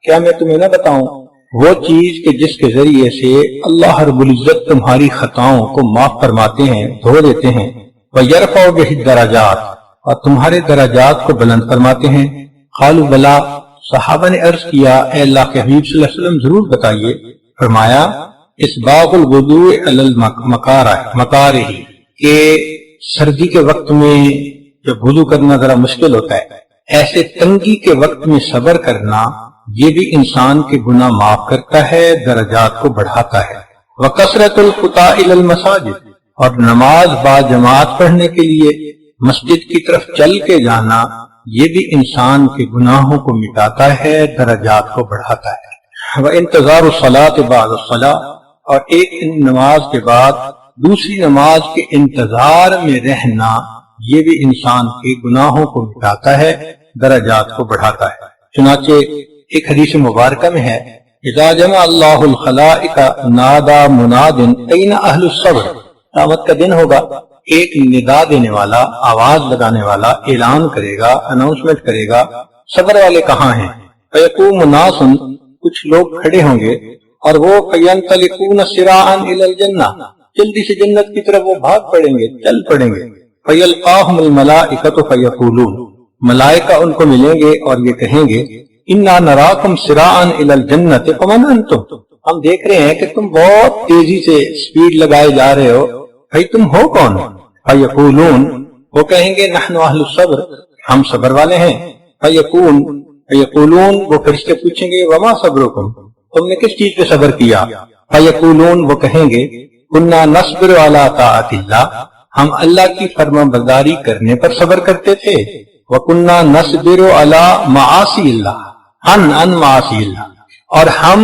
کیا میں تمہیں نہ بتاؤں وہ چیز کہ جس کے ذریعے سے اللہ رب العزت تمہاری خطاؤں کو معاف فرماتے ہیں، دھو دیتے ہیں، وَيَرْفَعُ بِهِ الدَّرَجَاتِ اور تمہارے درجات کو بلند فرماتے ہیں۔ قالوا بلا، صحابہ نے عرض کیا اے اللہ کے حبیب صلی اللہ علیہ وسلم ضرور بتائیے۔ فرمایا اسباغ الوضوء علی المکارہ، کہ سردی کے وقت میں جب وضو کرنا ذرا مشکل ہوتا ہے، ایسے تنگی کے وقت میں صبر کرنا یہ بھی انسان کے گناہ معاف کرتا ہے، درجات کو بڑھاتا ہے۔ وکثرۃ الخطا الی المساجد اور نماز با جماعت پڑھنے کے لیے مسجد کی طرف چل کے جانا یہ بھی انسان کے گناہوں کو مٹاتا ہے، درجات کو بڑھاتا ہے۔ وانتظار الصلاۃ بعد الصلاۃ اور ایک نماز کے بعد دوسری نماز کے انتظار میں رہنا یہ بھی انسان کے گناہوں کو مٹاتا ہے، درجات کو بڑھاتا ہے۔ چنانچہ ایک حدیث مبارکہ میں ہے اذا جمع اللہ الخلائق نادا مناد این اہل الصبر، قیامت کا دن ہوگا، ایک ندا دینے والا، آواز لگانے والا اعلان کرے گا، اناؤنسمنٹ کرے گا، صبر والے کہاں ہیں؟ فیقوم ناس، کچھ لوگ کھڑے ہوں گے اور وہ فینطلقون سراعا الی الجنہ، جلدی سے جنت کی طرف وہ بھاگ پڑیں گے، چل پڑیں گے۔ فیلقاہم الملائکۃ فیقولون، ملائکہ ان کو ملیں گے اور یہ کہیں گے انا نراکم سراعا الی الجنۃ فمن انتم، ہم دیکھ رہے ہیں کہ تم بہت تیزی سے سپیڈ لگائے جا رہے ہو، بھائی تم ہو کون؟ فیقولون، وہ کہیں گے نحن اہل الصبر، ہم صبر والے ہیں۔ فیقولون، وہ فرشتے پوچھیں گے وما صبرکم، تم نے کس چیز پہ صبر کیا؟ فیقولون، وہ کہیں گے کنا نصبر علی طاعت اللہ، ہم اللہ کی فرما برداری کرنے پر صبر کرتے تھے۔ وکنا نصبر علی معاصی اللہ، عن معاصی اللہ، اور ہم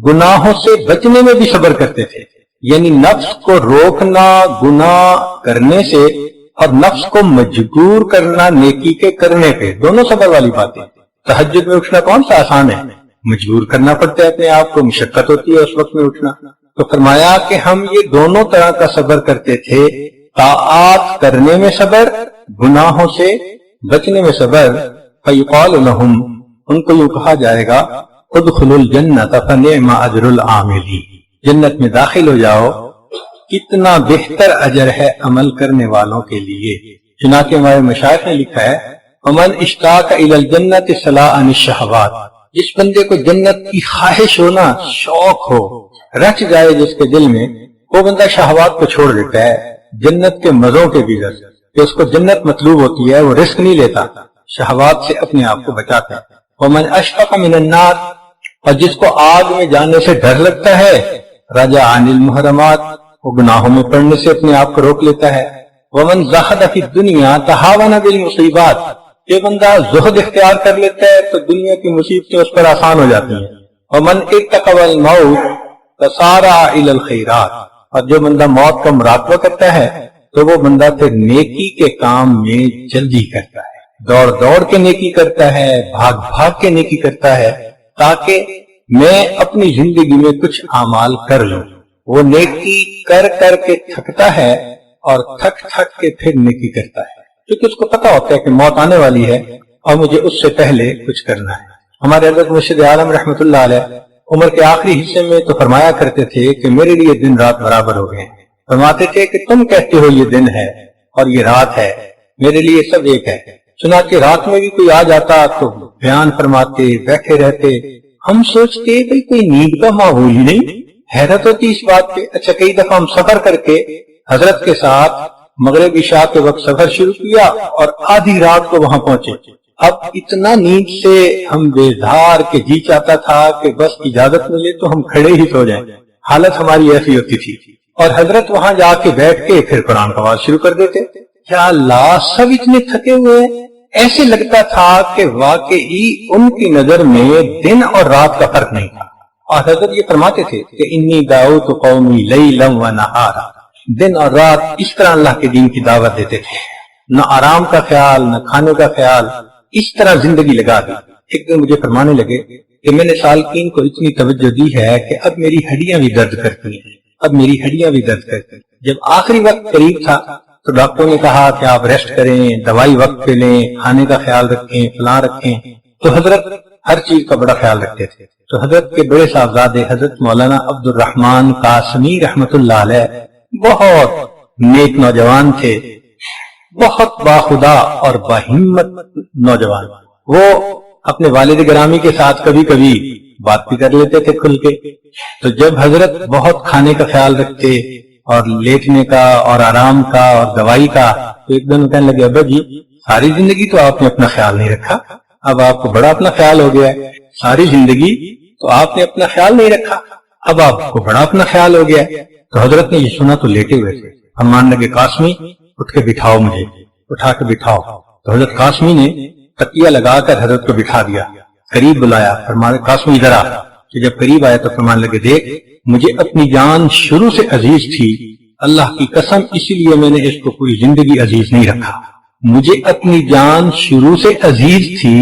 گناہوں سے بچنے میں بھی صبر کرتے تھے، یعنی نفس کو روکنا گناہ کرنے سے اور نفس کو مجبور کرنا نیکی کے کرنے پہ، دونوں صبر والی باتیں۔ تہجد میں اٹھنا کون سا آسان ہے، مجبور کرنا پڑتا ہے اپنے آپ کو، مشقت ہوتی ہے اس وقت میں اٹھنا۔ تو فرمایا کہ ہم یہ دونوں طرح کا صبر کرتے تھے، طاعات کرنے میں صبر، گناہوں سے بچنے میں صبر۔ فیقال لہم، ان کو یوں کہا جائے گا ادخلوا الجنۃ فنعم اجر العاملین، جنت میں داخل ہو جاؤ، کتنا بہتر اجر ہے عمل کرنے والوں کے لیے۔ چنانچہ ہمارے مشائخ نے لکھا ہے ومن اشتاق الی الجنۃ صلا عن الشہوات، جس بندے کو جنت کی خواہش ہو نا، شوق ہو، رچ جائے جس کے دل میں، وہ بندہ شہوات کو چھوڑ دیتا ہے، جنت کے مزوں کے بغیر، کہ اس کو جنت مطلوب ہوتی ہے، وہ رسک نہیں لیتا، شہوات سے اپنے آپ کو بچاتا ہے۔ ومن اشفق من النار، اور جس کو آگ میں جانے سے ڈر لگتا ہے، رجع عن المحرمات، وہ گناہوں میں پڑنے سے اپنے آپ کو روک لیتا ہے۔ ومن زہد فی الدنیا تہاون بالمصیبات، یہ بندہ زہد اختیار کر لیتا ہے تو دنیا کی مصیبتیں اس پر آسان ہو جاتی ہیں۔ ومن ارتقب الموت فسارع الی الخیرات، اور جو بندہ موت کا مراقبہ کرتا ہے تو وہ بندہ پھر نیکی کے کام میں جلدی کرتا ہے، دوڑ دوڑ کے نیکی کرتا ہے، بھاگ بھاگ کے نیکی کرتا ہے، تاکہ میں اپنی زندگی میں کچھ اعمال کر لوں۔ وہ نیکی کر کر کے تھکتا ہے اور تھک تھک کے پھر نیکی کرتا ہے، کیونکہ اس کو پتا ہوتا ہے کہ موت آنے والی ہے اور مجھے اس سے پہلے کچھ کرنا ہے۔ ہمارے حضرت مرشد عالم رحمۃ اللہ علیہ عمر کے آخری حصے میں تو فرمایا کرتے تھے کہ میرے لیے دن رات برابر ہو گئے، فرماتے تھے کہ تم کہتے ہو یہ دن ہے اور یہ رات ہے، میرے لیے سب ایک ہے۔ چنانچہ رات میں بھی کوئی آ جاتا تو بیان فرماتے، بیٹھے رہتے، ہم سوچتے بھئی کوئی نیند کا ماحول ہی نہیں، حیرت ہوتی اس بات پہ۔ اچھا کئی دفعہ ہم سفر کر کے حضرت کے ساتھ مغرب عشاء کے وقت سفر شروع کیا اور آدھی رات کو وہاں پہنچے، اب اتنا نیند سے ہم بیدار کہ جی چاہتا تھا کہ بس اجازت ملے تو ہم کھڑے ہی سو جائیں، حالت ہماری ایسی ہوتی تھی۔ اور حضرت وہاں جا کے بیٹھ کے پھر قرآن کا آواز شروع کر دیتے۔ یا اللہ، سب اتنے تھکے ہوئے، ایسے لگتا تھا کہ واقعی ان کی نظر میں دن اور رات کا فرق نہیں تھا۔ اور حضرت یہ فرماتے تھے کہ انی دعوت قومی لیلا و نہارا، دن اور رات اس طرح اللہ کے دین کی دعوت دیتے تھے، نہ آرام کا خیال نہ کھانے کا خیال، اس طرح زندگی لگا دی۔ ایک دن مجھے فرمانے لگے کہ میں نے سالکین کو اتنی توجہ دی ہے کہ اب میری ہڈیاں بھی درد کرتی ہیں، اب میری ہڈیاں بھی درد کرتی ہیں۔ جب آخری وقت قریب تھا تو ڈاکٹروں نے کہا کہ آپ ریسٹ کریں، دوائی وقت پہ لیں، کھانے کا خیال رکھیں، فلاں رکھیں۔ تو حضرت ہر چیز کا بڑا خیال رکھتے تھے. تو حضرت کے بڑے صاحبزادے حضرت مولانا عبد الرحمن قاسمی رحمت اللہ علیہ بہت نیک نوجوان تھے، بہت باخدا اور باہمت نوجوان. وہ اپنے والد گرامی کے ساتھ کبھی کبھی بات بھی کر لیتے تھے کھل کے. تو جب حضرت بہت کھانے کا خیال رکھتے اور لیٹنے کا اور آرام کا اور دوائی کا، تو ایک دن کہنے لگے ابا جی ساری زندگی تو آپ نے اپنا خیال نہیں رکھا، اب آپ کو بڑا اپنا خیال ہو گیا ہے. ساری زندگی تو آپ نے اپنا خیال نہیں رکھا، اب آپ کو بڑا اپنا خیال ہو گیا ہے. تو حضرت نے یہ سنا تو لیٹے ہوئے تھے. فرمان لگے قاسمی اٹھ کے بٹھاؤ، مجھے اٹھا کے بٹھاؤ. تو حضرت قاسمی نے تکیہ لگا کر حضرت کو بٹھا دیا، قریب بلایا. فرمانے قاسمی ادھر آ. کہ جب قریب آیا تو فرمان لگے دیکھ مجھے اپنی جان شروع سے عزیز تھی، اللہ کی قسم اسی لیے میں نے اس کو پوری زندگی عزیز نہیں رکھا. مجھے اپنی جان شروع سے عزیز تھی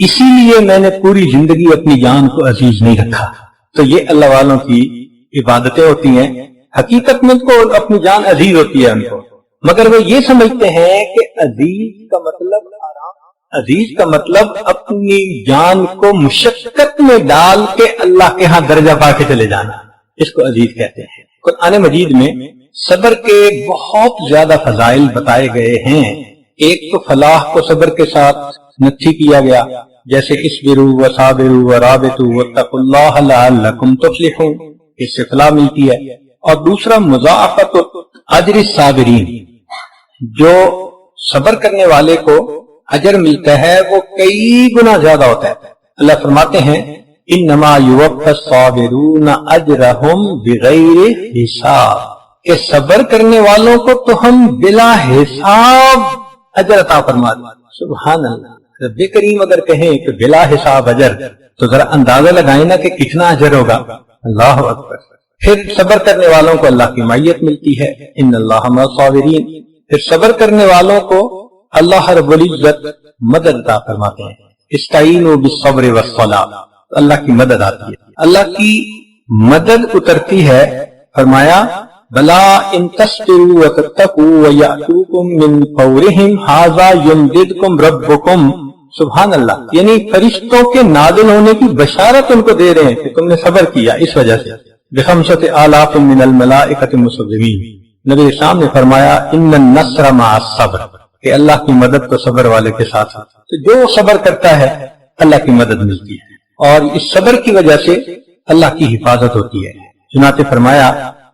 اسی لیے میں نے پوری زندگی اپنی جان کو عزیز نہیں رکھا. تو یہ اللہ والوں کی عبادتیں ہوتی ہیں. حقیقت میں کو اپنی جان عزیز ہوتی ہے ان کو، مگر وہ یہ سمجھتے ہیں کہ عزیز کا مطلب آرام، عزیز کا مطلب اپنی جان کو مشقت میں ڈال کے اللہ کے ہاں درجہ پا کے چلے جانا، اس کو عزیز کہتے ہیں. قرآن مجید میں صبر کے بہت زیادہ فضائل بتائے گئے ہیں. ایک تو فلاح کو صبر کے ساتھ نفی کیا گیا، جیسے اصبروا وصابروا ورابطوا واتقوا اللہ لعلکم تفلحون، اس سے فلاح ملتی ہے. اور دوسرا مضاعفت اجر الصابرین، جو صبر کرنے والے کو اجر ملتا ہے وہ کئی گنا زیادہ ہوتا ہے. اللہ فرماتے ہیں انما یوفی الصابرون اجرہم بغیر حساب، کہ صبر کرنے والوں کو تو ہم بلا حساب اجر عطا فرما دیں. سبحان اللہ. رب کریم اگر کہیں کہ بلا حساب اجر تو ذرا اندازہ لگائیں نا کہ کتنا اجر ہوگا. اللہ اکبر. پھر صبر کرنے والوں کو اللہ کی معیت ملتی ہے، ان اللہ مع الصابرین. پھر صبر کرنے والوں کو اللہ رب العزت مدد عطا فرماتے ہیں. استعینوا بالصبر والصلاۃ، اللہ کی مدد آتی ہے، اللہ کی مدد اترتی ہے. فرمایا بلا ان تصبروا وتتقوا ويأتوكم من فورهم هذا يمددكم ربكم. سبحان اللہ. یعنی فرشتوں کے نازل ہونے کی بشارت ان کو دے رہے ہیں کہ تم نے صبر کیا اس وجہ سے. بخمسۃ آلاف من الملائکۃ مسومین. نبی اسلام نے فرمایا ان النصر مع الصبر، کہ اللہ کی مدد تو صبر والے کے ساتھ ہے. تو جو صبر کرتا ہے اللہ کی مدد ملتی ہے، اور اس صبر کی وجہ سے اللہ کی حفاظت ہوتی ہے. چنانچہ فرمایا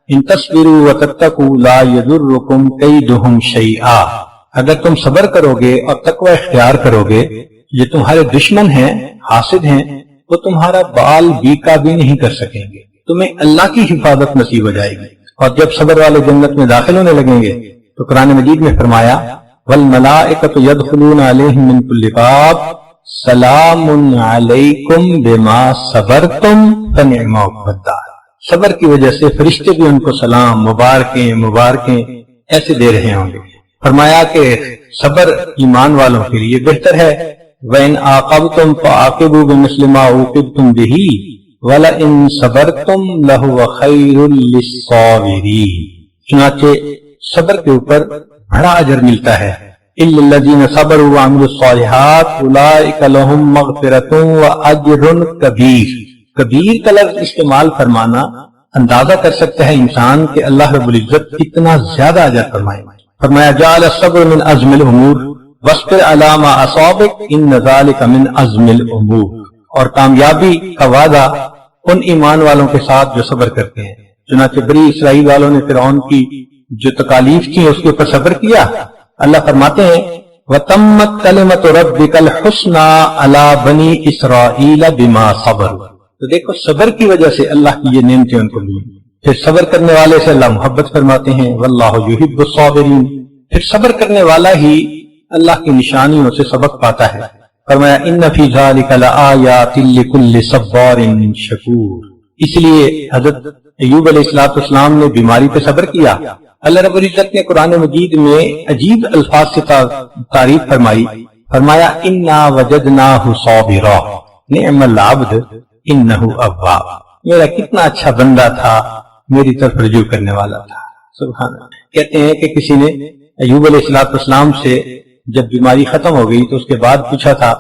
ان تصبروا وتتقوا لا يضركم كيدهم شيئا، اگر تم صبر کرو گے اور تقوی اختیار کرو گے، یہ تمہارے دشمن ہیں، حاسد ہیں، وہ تمہارا بال بیکا بھی نہیں کر سکیں گے. تمہیں اللہ کی حفاظت نصیب ہو جائے گی. اور جب صبر والے جنت میں داخل ہونے لگیں گے تو قرآن مجید میں فرمایا والملائکۃ یدخلون علیہم من کل باب سلام علیکم بما صبرتم فنعم عقبی الدار. صبر کی وجہ سے فرشتے بھی ان کو سلام، مبارکیں مبارکیں ایسے دے رہے ہوں گے. فرمایا کہ صبر ایمان والوں کے لیے بہتر ہے. وَإِنْ عَاقَبْتُمْ فَعَاقِبُوا بِمِثْلِ مَا عُوقِبْتُمْ بِهِ وَلَئِنْ صَبَرْتُمْ لَهُوَ خَيْرٌ لِلصَّابِرِينَ. چنانچہ صبر کے اوپر بڑا اجر ملتا ہے. إِلَّا الَّذِينَ صَبَرُوا وَعَمِلُوا الصَّالِحَاتِ أُولَئِكَ لَهُمْ مَغْفِرَةٌ وَأَجْرٌ كَبِيرٌ. کبیر کا لفظ استعمال فرمانا اندازہ کر سکتا ہے انسان کہ اللہ رب العزت کتنا زیادہ اجر فرمائے. فرمایا جعل الصبر من عزم الامور واصبر علی ما اصابک ان ذلک من عزم الامور. اور کامیابی کا وعدہ ان ایمان والوں کے ساتھ جو صبر کرتے ہیں. چنانچہ بنی اسرائیل والوں نے فرعون کی جو تکالیف تھی اس کے اوپر صبر کیا. اللہ فرماتے ہیں وَتَمَّتْ كَلِمَةُ رَبِّكَ الْحُسْنَى عَلَى بَنِي إِسْرَائِيلَ بِمَا صَبَرُوا. تو دیکھو صبر کی وجہ سے اللہ کی یہ نعمتیں ان کو ملی. پھر صبر کرنے والے سے اللہ محبت فرماتے ہیں واللہ یحب الصابرین. پھر صبر کرنے والا ہی اللہ کی نشانیوں سے سبق پاتا ہے. فرمایا ان فی ذلک لآیات لکل صبار شکور. اس لیے حضرت ایوب علیہ السلام نے بیماری پہ صبر کیا. اللہ رب العزت نے قرآن مجید میں عجیب الفاظ سے تعریف فرمائی. فرمایا انا وجدناہ صابرا نعم العبد انہ اواب. میرا کتنا اچھا بندہ تھا، میری طرف رجوع کرنے والا تھا. سبحان اللہ. کہتے ہیں کہ کسی نے ایوب علیہ السلام سے جب بیماری ختم ہو گئی تو اس کے بعد پوچھا تھا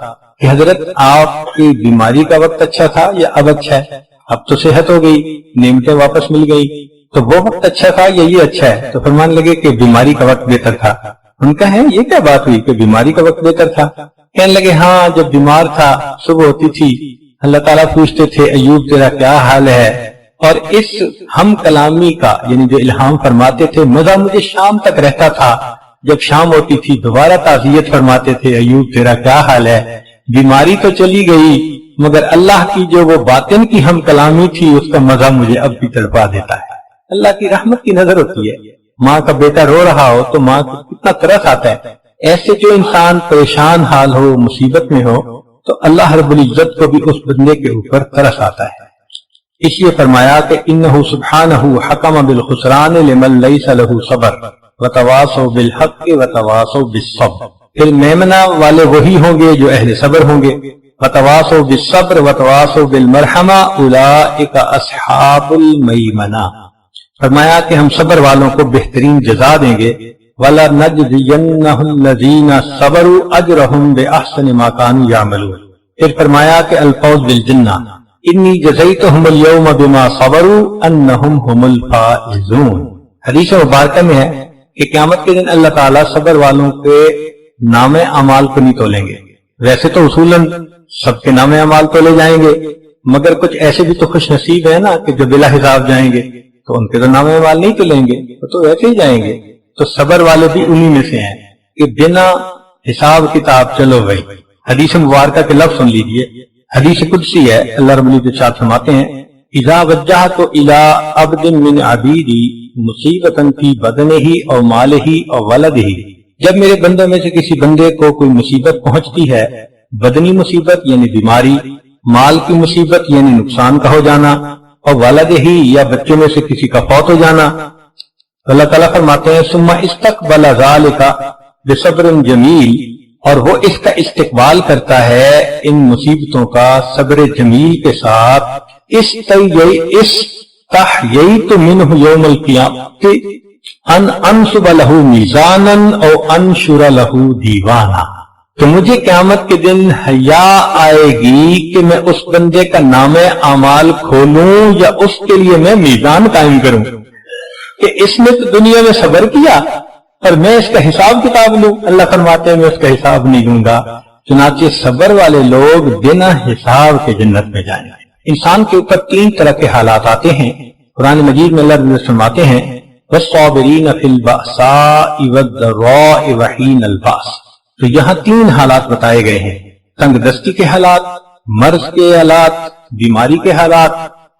کہ حضرت آپ کی بیماری کا وقت اچھا تھا یا اب اچھا ہے؟ اب تو صحت ہو گئی، نعمتیں واپس مل گئی، تو وہ وقت اچھا تھا یا یہ اچھا ہے؟ تو فرمان لگے کہ بیماری کا وقت بہتر تھا۔ ان کا ہے یہ کیا بات ہوئی کہ بیماری کا وقت بہتر تھا؟ کہنے لگے ہاں، جب بیمار تھا صبح ہوتی تھی اللہ تعالیٰ پوچھتے تھے ایوب تیرا کیا حال ہے، اور اس ہم کلامی کا یعنی جو الہام فرماتے تھے مزہ مجھے شام تک رہتا تھا۔ جب شام ہوتی تھی دوبارہ تعزیت فرماتے تھے ایوب تیرا کیا حال ہے۔ بیماری تو چلی گئی مگر اللہ کی جو وہ باطن کی ہم کلامی تھی اس کا مزہ مجھے اب بھی تڑپا دیتا ہے۔ اللہ کی رحمت کی نظر ہوتی ہے، ماں کا بیٹا رو رہا ہو تو ماں کو کتنا ترس آتا ہے۔ ایسے جو انسان پریشان حال ہو، مصیبت میں ہو، تو اللہ رب العزت کو بھی اس بندے کے اوپر ترس آتا ہے۔ اس لیے فرمایا کہ انہ سبحانہ حکم بالخسران لمن لیس لہ صبر وتواصوا بالحق وتواصوا بالصبر۔ پھر میمنہ والے وہی ہوں گے جو اہل صبر ہوں گے۔ وتواصوا بالصبر وتواصوا بالمرحمہ اولئک اصحاب المیمنہ۔ فرمایا کہ ہم صبر والوں کو بہترین جزا دیں گے۔ وَلَنَجْزِيَنَّ الَّذِينَ صَبَرُوا أَجْرَهُمْ بِأَحْسَنِ مَا كَانُوا يَعْمَلُونَ۔ پھر فرمایا کہ الفوز بالجنہ انی جزیتہم اليوم بما صبروا انہم ہم الفائزون۔ حدیث مبارکہ میں ہے کہ قیامت کے دن اللہ تعالیٰ صبر والوں کے نام اعمال کو نہیں تولیں گے۔ ویسے تو اصولاً سب کے نام اعمال تولے جائیں گے، مگر کچھ ایسے بھی تو خوش نصیب ہیں نا کہ جو بلا حساب جائیں گے، تو ان کے تو نام اعمال نہیں تولیں گے، وہ تو ویسے ہی جائیں گے۔ تو صبر والے بھی انہی میں سے ہیں کہ بنا حساب کتاب چلو بھائی۔ حدیث مبارکہ کے لفظ سن لیجئے، حدیث قدسی ہے، اللہ رب العزت فرماتے ہیں اذا وجہت الی عبد من عبیدی مصیبتا فی بدنہ او مالہ او ولدہ، جب میرے بندوں میں سے کسی بندے کو کوئی مصیبت پہنچتی ہے، بدنی مصیبت یعنی بیماری، مال کی مصیبت یعنی نقصان کا ہو جانا، اور ولدہ یا بچوں میں سے کسی کا فوت ہو جانا، اللہ تعالیٰ فرماتے ہیں ثم استقبل ذلک بصبر جمیل، اور وہ اس کا استقبال کرتا ہے ان مصیبتوں کا صبر جمیل کے ساتھ۔ استحییت منہ یوم القیامۃ ان انصب لہ میزانا او انشر لہ دیوانا، تو مجھے قیامت کے دن حیا آئے گی کہ میں اس بندے کا نام اعمال کھولوں یا اس کے لیے میں میزان قائم کروں کہ اس نے تو دنیا میں صبر کیا اور میں اس کا حساب کتاب لوں۔ اللہ فرماتے ہیں میں اس کا حساب نہیں لوں گا۔ چنانچہ صبر والے لوگ بنا حساب کے جنت میں جائیں گے۔ انسان کے اوپر تین طرح کے حالات آتے ہیں۔ قرآن مجید میں اللہ فرماتے ہیں والصابرین فی البأساء والضراء وحین الباس، تو یہاں تین حالات بتائے گئے ہیں، تنگ دستی کے حالات، مرض کے حالات، بیماری کے حالات،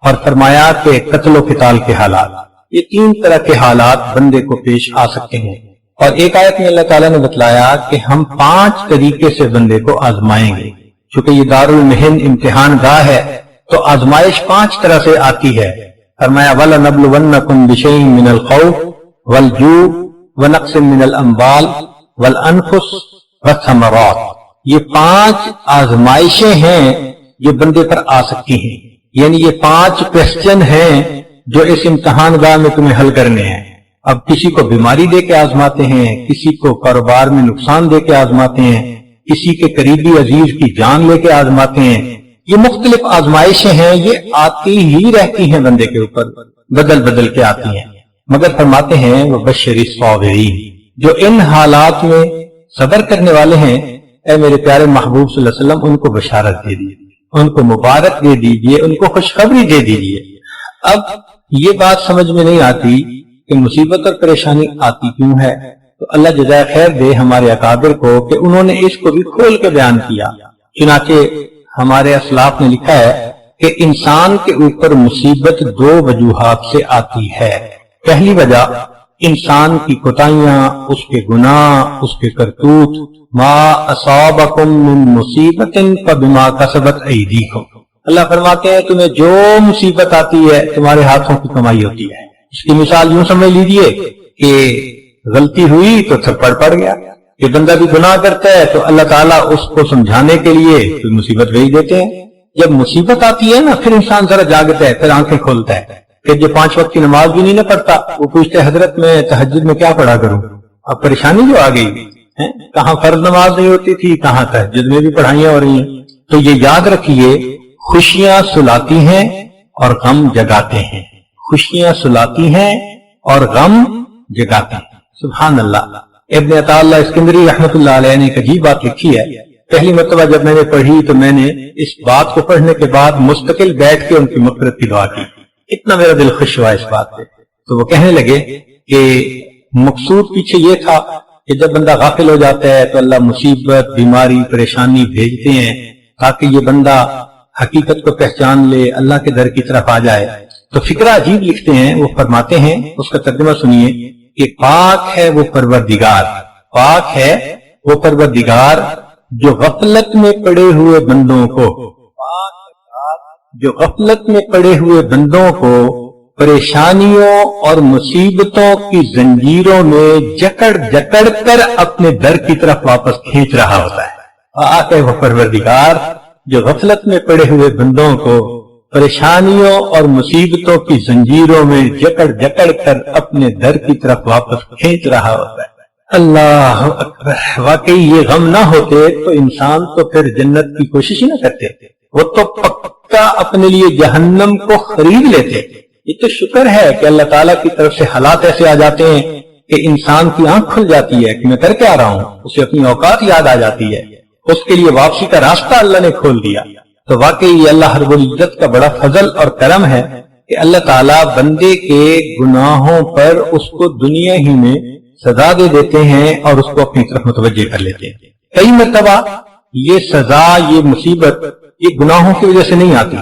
اور فرمایا کہ قتل و قتال کے حالات۔ یہ تین طرح کے حالات بندے کو پیش آ سکتے ہیں، اور ایک آیت میں اللہ تعالیٰ نے بتلایا کہ ہم 5 طریقے سے بندے کو آزمائیں گے۔ چونکہ یہ دار المحن امتحان گاہ ہے تو آزمائش 5 طرح سے آتی ہے۔ فرمایا وَلَنَبْلُوَنَّكُمْ بِشَيْءٍ مِّنَ الْخَوْفِ وَالْجُوعِ وَنَقْصٍ مِّنَ الْأَمْوَالِ وَالْأَنفُسِ وَالثَّمَرَاتِ، یہ 5 آزمائشیں ہیں جو بندے پر آ سکتی ہیں، یعنی یہ 5 کوسچن ہیں جو اس امتحان گاہ میں تمہیں حل کرنے ہیں۔ اب کسی کو بیماری دے کے آزماتے ہیں، کسی کو کاروبار میں نقصان دے کے آزماتے ہیں، کسی کے قریبی عزیز کی جان لے کے آزماتے ہیں۔ یہ مختلف آزمائشیں ہیں، یہ آتی ہی رہتی ہیں بندے کے اوپر، بدل بدل کے آتی ہیں، مگر فرماتے ہیں وَبَشِّرِ الصَّابِرِينَ، جو ان حالات میں صبر کرنے والے ہیں، اے میرے پیارے محبوب صلی اللہ علیہ وسلم ان کو بشارت دے دیجیے، ان کو مبارک دے دیجیے، ان کو خوشخبری دے دیجیے۔ اب یہ بات سمجھ میں نہیں آتی کہ مصیبت اور پریشانی آتی کیوں ہے، تو اللہ جزائے خیر دے ہمارے اکابر کو کہ انہوں نے اس کو بھی کھول کے بیان کیا۔ چنانچہ ہمارے اسلاف نے لکھا ہے کہ انسان کے اوپر مصیبت 2 وجوہات سے آتی ہے۔ پہلی وجہ انسان کی کوتاہیاں، اس کے گناہ، اس کے کرتوت، ما اصابکم من مصیبت فبما کسبت ایدیکم، اللہ فرماتے ہیں تمہیں جو مصیبت آتی ہے تمہارے ہاتھوں کی کمائی ہوتی ہے۔ اس کی مثال یوں سمجھ لیجئے کہ غلطی ہوئی تو تھپڑ پڑ گیا، کہ بندہ بھی گناہ کرتا ہے تو اللہ تعالیٰ اس کو سمجھانے کے لیے کوئی مصیبت بھیج دیتے ہیں۔ جب مصیبت آتی ہے نا پھر انسان ذرا جاگتا ہے، پھر آنکھیں کھولتا ہے، پھر جو 5 وقت کی نماز بھی نہیں نہ پڑھتا وہ پوچھتے حضرت میں تہجد میں کیا پڑھا کروں، اب پریشانی جو آ گئی۔ کہاں فرض نماز نہیں ہوتی تھی، کہاں تہجد میں بھی پڑھائیاں ہو رہی ہیں۔ تو یہ یاد رکھیے، خوشیاں سلاتی ہیں اور غم جگاتے ہیں، خوشیاں سلاتی ہیں اور غم جگاتے ہیں۔ سبحان اللہ۔ ابن عطا اللہ اسکندری رحمۃ اللہ علیہ نے ایک عجیب بات لکھی ہے۔ پہلی مرتبہ جب میں نے پڑھی تو میں نے اس بات کو پڑھنے کے بعد مستقل بیٹھ کے ان کی مغفرت کی دعا کی، اتنا میرا دل خوش ہوا اس بات پہ۔ تو وہ کہنے لگے کہ مقصود پیچھے یہ تھا کہ جب بندہ غافل ہو جاتا ہے تو اللہ مصیبت، بیماری، پریشانی بھیجتے ہیں تاکہ یہ بندہ حقیقت کو پہچان لے، اللہ کے در کی طرف آ جائے۔ تو فکرہ عجیب لکھتے ہیں، وہ فرماتے ہیں، اس کا ترجمہ سنیے کہ پاک ہے وہ پروردگار، پاک ہے وہ پروردگار جو غفلت میں پڑے ہوئے بندوں کو، جو غفلت میں پڑے ہوئے بندوں کو پریشانیوں اور مصیبتوں کی زنجیروں میں جکڑ جکڑ کر اپنے در کی طرف واپس کھینچ رہا ہوتا ہے۔ پاک ہے وہ پروردگار جو غفلت میں پڑے ہوئے بندوں کو پریشانیوں اور مصیبتوں کی زنجیروں میں جکڑ جکڑ کر اپنے در کی طرف واپس کھینچ رہا ہوتا ہے۔ اللہ اکبر۔ واقعی یہ غم نہ ہوتے تو انسان تو پھر جنت کی کوشش ہی نہ کرتے، وہ تو پکا اپنے لیے جہنم کو خرید لیتے۔ یہ تو شکر ہے کہ اللہ تعالیٰ کی طرف سے حالات ایسے آ جاتے ہیں کہ انسان کی آنکھ کھل جاتی ہے کہ میں کر کے آ رہا ہوں، اسے اپنی اوقات یاد آ جاتی ہے، اس کے لیے واپسی کا راستہ اللہ نے کھول دیا۔ تو واقعی یہ اللہ رب العزت کا بڑا فضل اور کرم ہے کہ اللہ تعالیٰ بندے کے گناہوں پر اس کو دنیا ہی میں سزا دے دیتے ہیں اور اس کو اپنی طرف متوجہ کر لیتے ہیں۔ کئی مرتبہ یہ سزا، یہ مصیبت، یہ گناہوں کی وجہ سے نہیں آتی،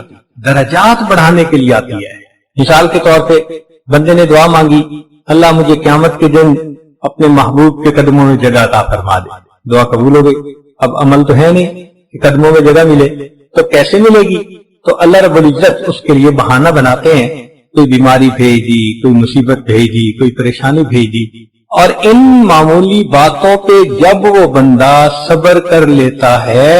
درجات بڑھانے کے لیے آتی ہے۔ مثال کے طور پہ بندے نے دعا مانگی، اللہ مجھے قیامت کے دن اپنے محبوب کے قدموں میں جگہ عطا فرما دے، دعا قبول ہو گئی۔ اب عمل تو ہے نہیں کہ قدموں میں جگہ ملے، تو کیسے ملے گی؟ تو اللہ رب العزت اس کے لیے بہانہ بناتے ہیں، کوئی بیماری بھیج دی، کوئی مصیبت بھیج دی، کوئی پریشانی بھیج دی، اور ان معمولی باتوں پہ جب وہ بندہ صبر کر لیتا ہے،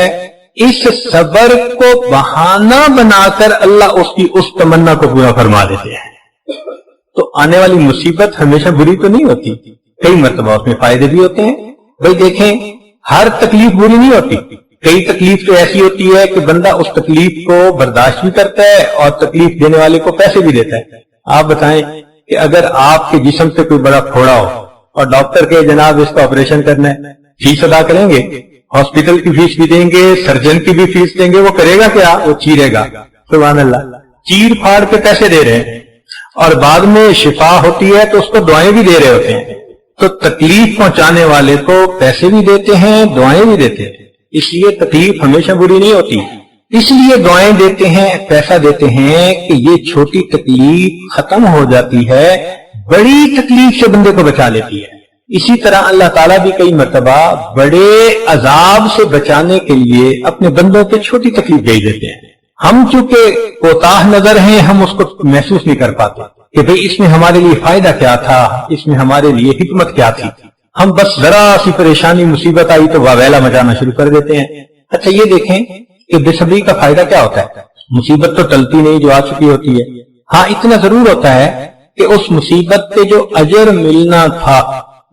اس صبر کو بہانہ بنا کر اللہ اس کی اس تمنا کو پورا فرما دیتے ہیں۔ تو آنے والی مصیبت ہمیشہ بری تو نہیں ہوتی، کئی مرتبہ اس میں فائدے بھی ہوتے ہیں۔ بھائی دیکھیں، ہر تکلیف بری نہیں ہوتی، کئی تکلیف تو ایسی ہوتی ہے کہ بندہ اس تکلیف کو برداشت بھی کرتا ہے اور تکلیف دینے والے کو پیسے بھی دیتا ہے۔ آپ بتائیں کہ اگر آپ کے جسم سے کوئی بڑا پھوڑا ہو اور ڈاکٹر کے جناب اس کا آپریشن کرنا ہے، فیس ادا کریں گے، ہاسپٹل کی فیس بھی دیں گے، سرجن کی بھی فیس دیں گے، وہ کرے گا کیا؟ وہ چیرے گا۔ سبحان اللہ، چیر پھاڑ کے پیسے دے رہے ہیں اور بعد میں شفا ہوتی ہے تو اس کو دعائیں بھی دے رہے ہوتے ہیں۔ تو تکلیف پہنچانے والے کو پیسے بھی دیتے ہیں، دعائیں بھی دیتے ہیں، اس لیے تکلیف ہمیشہ بری نہیں ہوتی۔ اس لیے دعائیں دیتے ہیں، پیسہ دیتے ہیں کہ یہ چھوٹی تکلیف ختم ہو جاتی ہے، بڑی تکلیف سے بندے کو بچا لیتی ہے۔ اسی طرح اللہ تعالیٰ بھی کئی مرتبہ بڑے عذاب سے بچانے کے لیے اپنے بندوں پہ چھوٹی تکلیف بھیج دیتے ہیں۔ ہم چونکہ کوتاہ نظر ہیں، ہم اس کو محسوس نہیں کر پاتے کہ بھئی اس میں ہمارے لیے فائدہ کیا تھا، اس میں ہمارے لیے حکمت کیا تھی۔ ہم بس ذرا سی پریشانی مصیبت آئی تو واویلا مچانا شروع کر دیتے ہیں۔ اچھا یہ دیکھیں کہ بے صبری کا فائدہ کیا ہوتا ہے؟ مصیبت تو ٹلتی نہیں جو آ چکی ہوتی ہے، ہاں اتنا ضرور ہوتا ہے کہ اس مصیبت پہ جو اجر ملنا تھا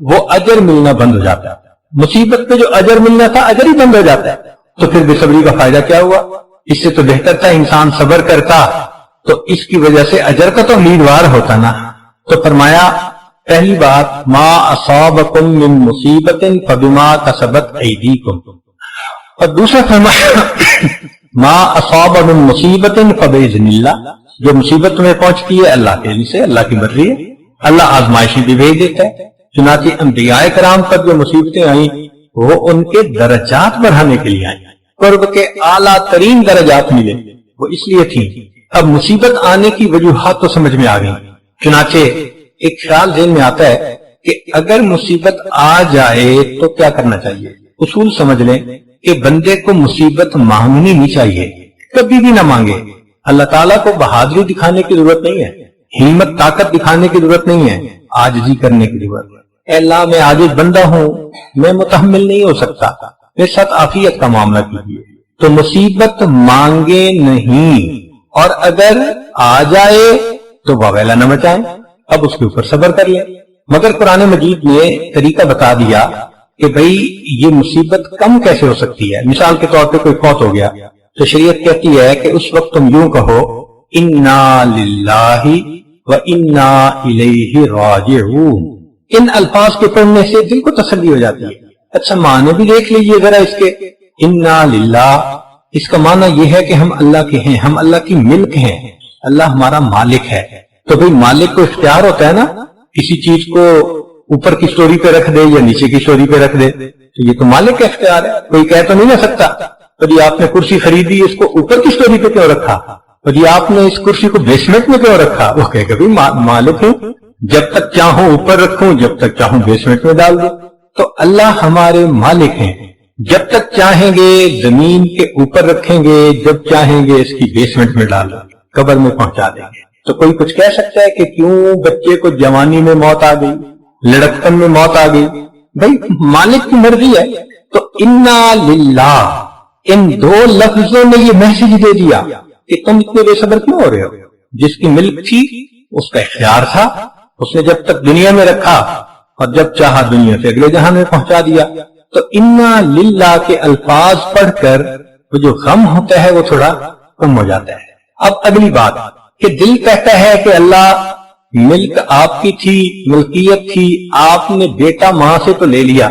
وہ اجر ملنا بند ہو جاتا ہے۔ مصیبت پہ جو اجر ملنا تھا اجر ہی بند ہو جاتا ہے، تو پھر بے صبری کا فائدہ کیا ہوا؟ اس سے تو بہتر تھا انسان صبر کرتا، تو اس کی وجہ سے اجر کا تو امیدوار ہوتا نا۔ تو فرمایا پہلی بات، ما اصابکم من مصیبت فبما کسبت ایدیکم، اور دوسرا فرمایا ما اصاب من مصیبت فباذن اللہ، جو مصیبت تمہیں پہنچتی ہے اللہ کے علم سے، اللہ کی مرضی ہے، اللہ آزمائشیں بھی بھیج دیتا ہے۔ چنانچہ انبیاء کرام پر جو مصیبتیں آئیں وہ ان کے درجات بڑھانے کے لیے آئیں، قرب کے اعلیٰ ترین درجات ملے، وہ اس لیے تھیں۔ اب مصیبت آنے کی وجوہات تو سمجھ میں آ گئی، چنانچہ ایک خیال ذہن میں آتا ہے کہ اگر مصیبت آ جائے تو کیا کرنا چاہیے۔ اصول سمجھ لیں کہ بندے کو مصیبت مانگنی نہیں چاہیے، کبھی بھی نہ مانگے۔ اللہ تعالیٰ کو بہادری دکھانے کی ضرورت نہیں ہے، ہمت طاقت دکھانے کی ضرورت نہیں ہے، عاجزی کرنے کی ضرورت ہے۔ اے اللہ میں عاجز بندہ ہوں، میں متحمل نہیں ہو سکتا، میرے ساتھ عافیت کا معاملہ کیجیے۔ تو مصیبت مانگے نہیں، اور اگر آ جائے تو واویلا نہ مچائیں، اب اس کے اوپر صبر کر لیں۔ مگر قرآن مجید نے طریقہ بتا دیا کہ بھئی یہ مصیبت کم کیسے ہو سکتی ہے. مثال کے طور پہ کوئی فوت ہو گیا تو شریعت کہتی ہے کہ اس وقت تم یوں کہو انا للہ و انا الیہ راجعون. ان الفاظ کے پڑھنے سے دل کو تسلی ہو جاتی ہے. اچھا معنی بھی دیکھ لیجئے ذرا اس کے. انا للہ اس کا معنی یہ ہے کہ ہم اللہ کے ہیں, ہم اللہ کی ملک ہیں, اللہ ہمارا مالک ہے. تو بھئی مالک کو اختیار ہوتا ہے نا کسی چیز کو اوپر کی سٹوری پہ رکھ دے یا نیچے کی سٹوری پہ رکھ دے, تو یہ تو مالک کا اختیار ہے. کوئی کہہ تو نہیں نہ سکتا تو جی آپ نے کرسی خریدی اس کو اوپر کی سٹوری پہ کیوں رکھا, تو جی آپ نے اس کرسی کو بیسمنٹ میں کیوں رکھا. وہ کہے کہ مالک ہوں, جب تک چاہوں اوپر رکھوں, جب تک چاہوں بیسمنٹ میں ڈال دوں. تو اللہ ہمارے مالک ہیں, جب تک چاہیں گے زمین کے اوپر رکھیں گے, جب چاہیں گے اس کی بیسمنٹ میں ڈال دیں, قبر میں پہنچا دیں گے. تو کوئی کچھ کہہ سکتا ہے کہ کیوں بچے کو جوانی میں موت آ گئی, لڑکپن میں موت آ گئی. بھائی مالک کی مرضی ہے. تو انا للہ ان دو لفظوں نے یہ میسج دے دیا کہ تم اتنے بے صبر کیوں ہو رہے ہو. جس کی ملک تھی اس کا اختیار تھا, اس نے جب تک دنیا میں رکھا اور جب چاہا دنیا سے اگلے جہان میں پہنچا دیا. تو انا للہ کے الفاظ پڑھ کر وہ جو غم ہوتا ہے وہ تھوڑا کم ہو جاتا ہے. اب اگلی بات کہ دل کہتا ہے کہ اللہ ملک آپ کی تھی, ملکیت تھی, آپ نے بیٹا ماں سے تو لے لیا,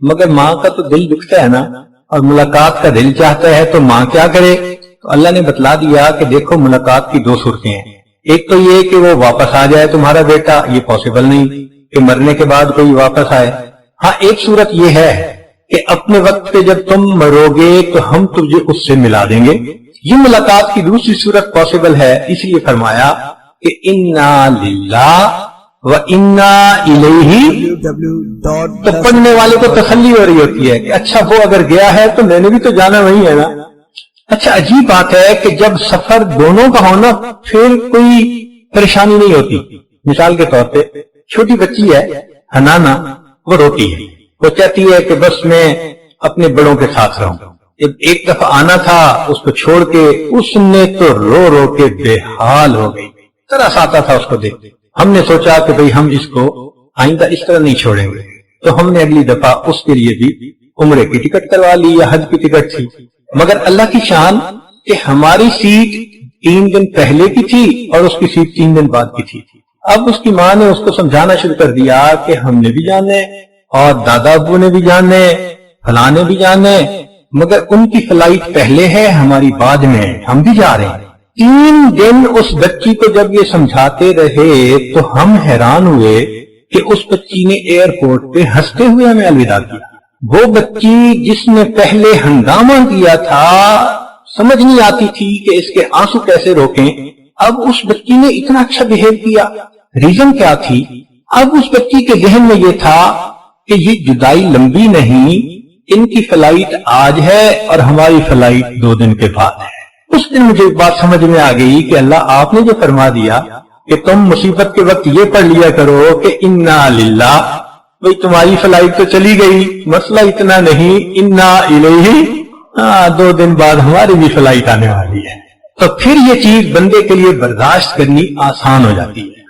مگر ماں کا تو دل دکھتا ہے نا, اور ملاقات کا دل چاہتا ہے, تو ماں کیا کرے. تو اللہ نے بتلا دیا کہ دیکھو ملاقات کی دو صورتیں ہیں. ایک تو یہ کہ وہ واپس آ جائے تمہارا بیٹا, یہ پاسبل نہیں کہ مرنے کے بعد کوئی واپس آئے. ہاں ایک صورت یہ ہے کہ اپنے وقت پہ جب تم مرو گے تو ہم تجھے اس سے ملا دیں گے. یہ ملاقات کی دوسری صورت پاسبل ہے, اس لیے فرمایا کہ انا للہ و انا الیہ. تو پڑھنے والے کو تسلی ہو رہی ہوتی ہے کہ اچھا وہ اگر گیا ہے تو میں نے بھی تو جانا وہی ہے نا. اچھا عجیب بات ہے کہ جب سفر دونوں کا ہونا پھر کوئی پریشانی نہیں ہوتی. مثال کے طور پہ چھوٹی بچی ہے حنانا, وہ روتی ہے, وہ چاہتی ہے کہ بس میں اپنے بڑوں کے ساتھ رہوں. ایک دفعہ آنا تھا اس کو چھوڑ کے, اس نے تو رو رو کے بے حال ہو گئی, طرح آتا تھا اس کو دیکھ. ہم نے سوچا کہ بھئی ہم اس کو آئندہ اس طرح نہیں چھوڑیں گے, تو ہم نے اگلی دفعہ اس کے لیے بھی عمرے کی ٹکٹ کروا لی یا حج کی ٹکٹ تھی. مگر اللہ کی شان کہ ہماری سیٹ 3 دن پہلے کی تھی اور اس کی سیٹ 3 دن بعد کی تھی. اب اس کی ماں نے اس کو سمجھانا شروع کر دیا کہ ہم نے بھی جانے اور دادا ابو نے بھی جانے, فلاں نے بھی جانے, مگر ان کی فلائٹ پہلے ہے, ہماری بعد میں, ہم بھی جا رہے ہیں. 3 دن اس بچی کو جب یہ سمجھاتے رہے تو ہم حیران ہوئے کہ اس بچی نے ایئرپورٹ پہ ہنستے ہوئے ہمیں الوداع کیا. وہ بچی جس نے پہلے ہنگامہ کیا تھا, سمجھ نہیں آتی تھی کہ اس کے آنسو کیسے روکیں, اب اس بچی نے اتنا اچھا بہیو کیا. ریزن کیا تھی؟ اب اس بچی کے ذہن میں یہ تھا کہ یہ جدائی لمبی نہیں, ان کی فلائٹ آج ہے اور ہماری فلائٹ 2 دن کے بعد ہے. اس دن مجھے ایک بات سمجھ میں آ گئی کہ اللہ آپ نے جو فرما دیا کہ تم مصیبت کے وقت یہ پڑھ لیا کرو کہ انا للہ, بھئی تمہاری فلائٹ تو چلی گئی, مسئلہ اتنا نہیں, انا الیہ 2 دن بعد ہماری بھی فلائٹ آنے والی ہے. تو پھر یہ چیز بندے کے لیے برداشت کرنی آسان ہو جاتی ہے.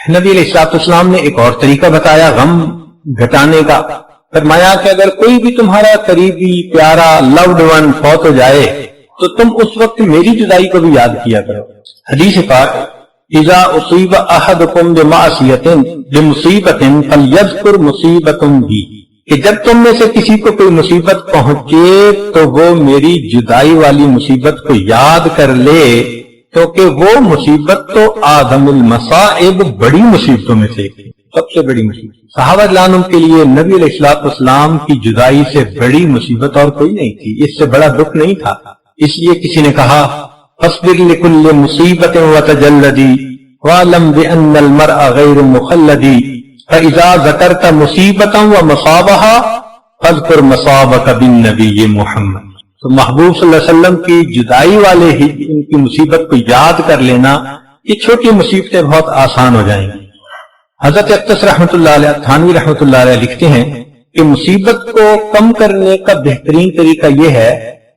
نبی علیہ السلام نے ایک اور طریقہ بتایا غم گھٹانے کا. فرمایا کہ اگر کوئی بھی تمہارا قریبی پیارا لوڈ ون فوت ہو جائے تو تم اس وقت میری جدائی کو بھی یاد کیا کرو. حدیث پاک اذا اصیب احدکم بمعصیۃ بمصیبۃ فلیذکر مصیبۃ بی, کہ جب تم میں سے کسی کو کوئی مصیبت پہنچے تو وہ میری جدائی والی مصیبت کو یاد کر لے, کیونکہ وہ مصیبت تو اعظم المصائب, بڑی مصیبتوں میں سے سب سے بڑی مصیبت. صحابہ رضوان کے لیے نبی علیہ السلام کی جدائی سے بڑی مصیبت اور کوئی نہیں تھی, اس سے بڑا دکھ نہیں تھا. اس لیے کسی نے کہا فاصبر لكل مصیبت وتجلدی واعلم بان المرء غیر مخلدی فاذا ذکرت مصیبتا ومصابها فاذکر مصابک بالنبی محمد. تو محبوب صلی اللہ علیہ وسلم کی جدائی والے ہی ان کی مصیبت کو یاد کر لینا, یہ چھوٹی مصیبتیں بہت آسان ہو جائیں گی. حضرت اقتص رحمۃ اللہ علیہ تھانوی رحمۃ اللہ علیہ لکھتے ہیں کہ مصیبت کو کم کرنے کا بہترین طریقہ یہ ہے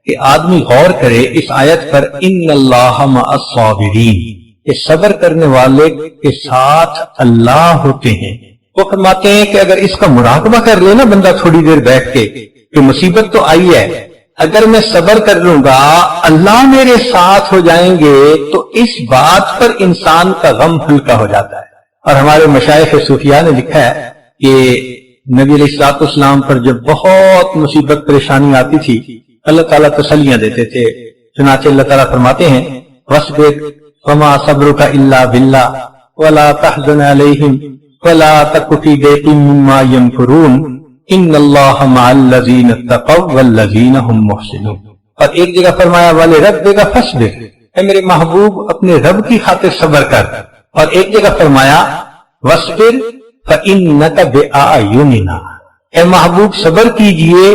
کہ آدمی غور کرے اس آیت پر ان اللہ مع الصابرین, کہ صبر کرنے والے کے ساتھ اللہ ہوتے ہیں. وہ فرماتے ہیں کہ اگر اس کا مراقبہ کر لے نا بندہ تھوڑی دیر بیٹھ کے کہ مصیبت تو آئی ہے، اگر میں صبر کر لوں گا اللہ میرے ساتھ ہو جائیں گے، تو اس بات پر انسان کا غم ہلکا ہو جاتا ہے۔ اور ہمارے مشائخ صوفیاء نے لکھا ہے کہ نبی علیہ الصلوۃ والسلام پر جب بہت مصیبت پریشانی آتی تھی اللہ تعالیٰ تسلیاں دیتے تھے۔ چنانچہ اللہ تعالیٰ فرماتے ہیں وَاصْبِرْ وَمَا صَبْرُكَ إِلَّا بِاللَّهِ وَلَا تَحْزَنْ عَلَيْهِمْ وَلَا تَكُ فِي ضَيْقٍ مِّمَّا يَمْكُرُونَ إِنَّ اللَّهَ مَعَ الَّذِينَ اتَّقَوْا وَالَّذِينَ هُمْ مُحْسِنُونَ۔ اور ایک جگہ فرمایا وَلِرَبِّكَ فَاصْبِرْ، اے میرے محبوب اپنے رب کی خاطر صبر کر۔ اور ایک جگہ فرمایا وَاصْبِرْ فَإِنَّكَ بِأَعْيُنِنَا، اے محبوب صبر کیجئے،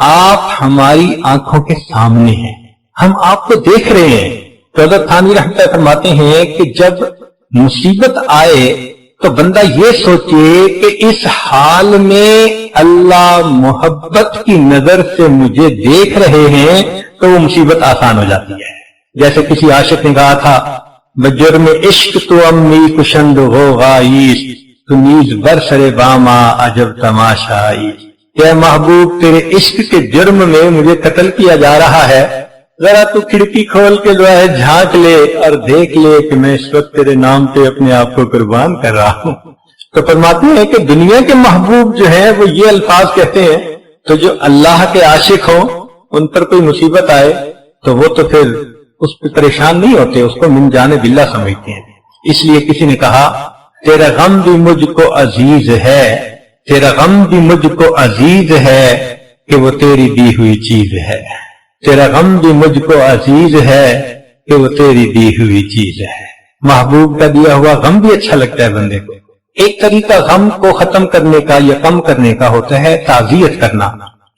آپ ہماری آنکھوں کے سامنے ہیں، ہم آپ کو دیکھ رہے ہیں۔ تو حضرت تھانوی رحمۃ اللہ فرماتے ہیں کہ جب مصیبت آئے تو بندہ یہ سوچے کہ اس حال میں اللہ محبت کی نظر سے مجھے دیکھ رہے ہیں، تو وہ مصیبت آسان ہو جاتی ہے۔ جیسے کسی عاشق نے کہا تھا بجرم عشق تو امی کشند ہو غائیس، تو نیز برسر باما عجب تماشائی، کہ محبوب تیرے عشق کے جرم میں مجھے قتل کیا جا رہا ہے، ذرا تو کھڑکی کھول کے جو ہے جھانک لے اور دیکھ لے کہ میں اس وقت تیرے نام پہ اپنے آپ کو قربان کر رہا ہوں۔ تو فرماتے ہیں کہ دنیا کے محبوب جو ہیں وہ یہ الفاظ کہتے ہیں، تو جو اللہ کے عاشق ہوں ان پر کوئی مصیبت آئے تو وہ تو پھر اس پہ پریشان نہیں ہوتے، اس کو من جانب اللہ سمجھتے ہیں۔ اس لیے کسی نے کہا تیرا غم بھی مجھ کو عزیز ہے، تیرا غم بھی مجھ کو عزیز ہے کہ وہ تیری دی ہوئی چیز ہے، تیرا غم بھی مجھ کو عزیز ہے کہ وہ تیری دی ہوئی چیز ہے۔ محبوب کا دیا ہوا غم بھی اچھا لگتا ہے بندے کو۔ ایک طریقہ غم کو ختم کرنے کا یا کم کرنے کا ہوتا ہے تعزیت کرنا۔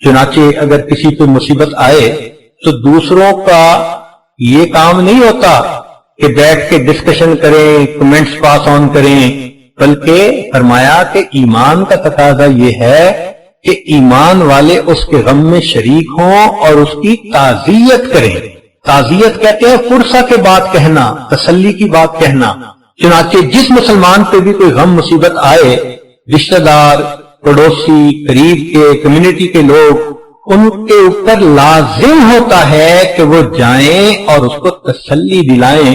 چنانچہ اگر کسی پہ مصیبت آئے تو دوسروں کا یہ کام نہیں ہوتا کہ بیٹھ کے ڈسکشن کریں، کمنٹس پاس آن کریں، بلکہ فرمایا کہ ایمان کا تقاضا یہ ہے کہ ایمان والے اس کے غم میں شریک ہوں اور اس کی تعزیت کریں۔ تعزیت کہتے ہیں فرصہ کے بعد کہنا، تسلی کی بات کہنا۔ چنانچہ جس مسلمان پہ بھی کوئی غم مصیبت آئے، رشتہ دار، پڑوسی، قریب کے، کمیونٹی کے لوگ، ان کے اوپر لازم ہوتا ہے کہ وہ جائیں اور اس کو تسلی دلائیں۔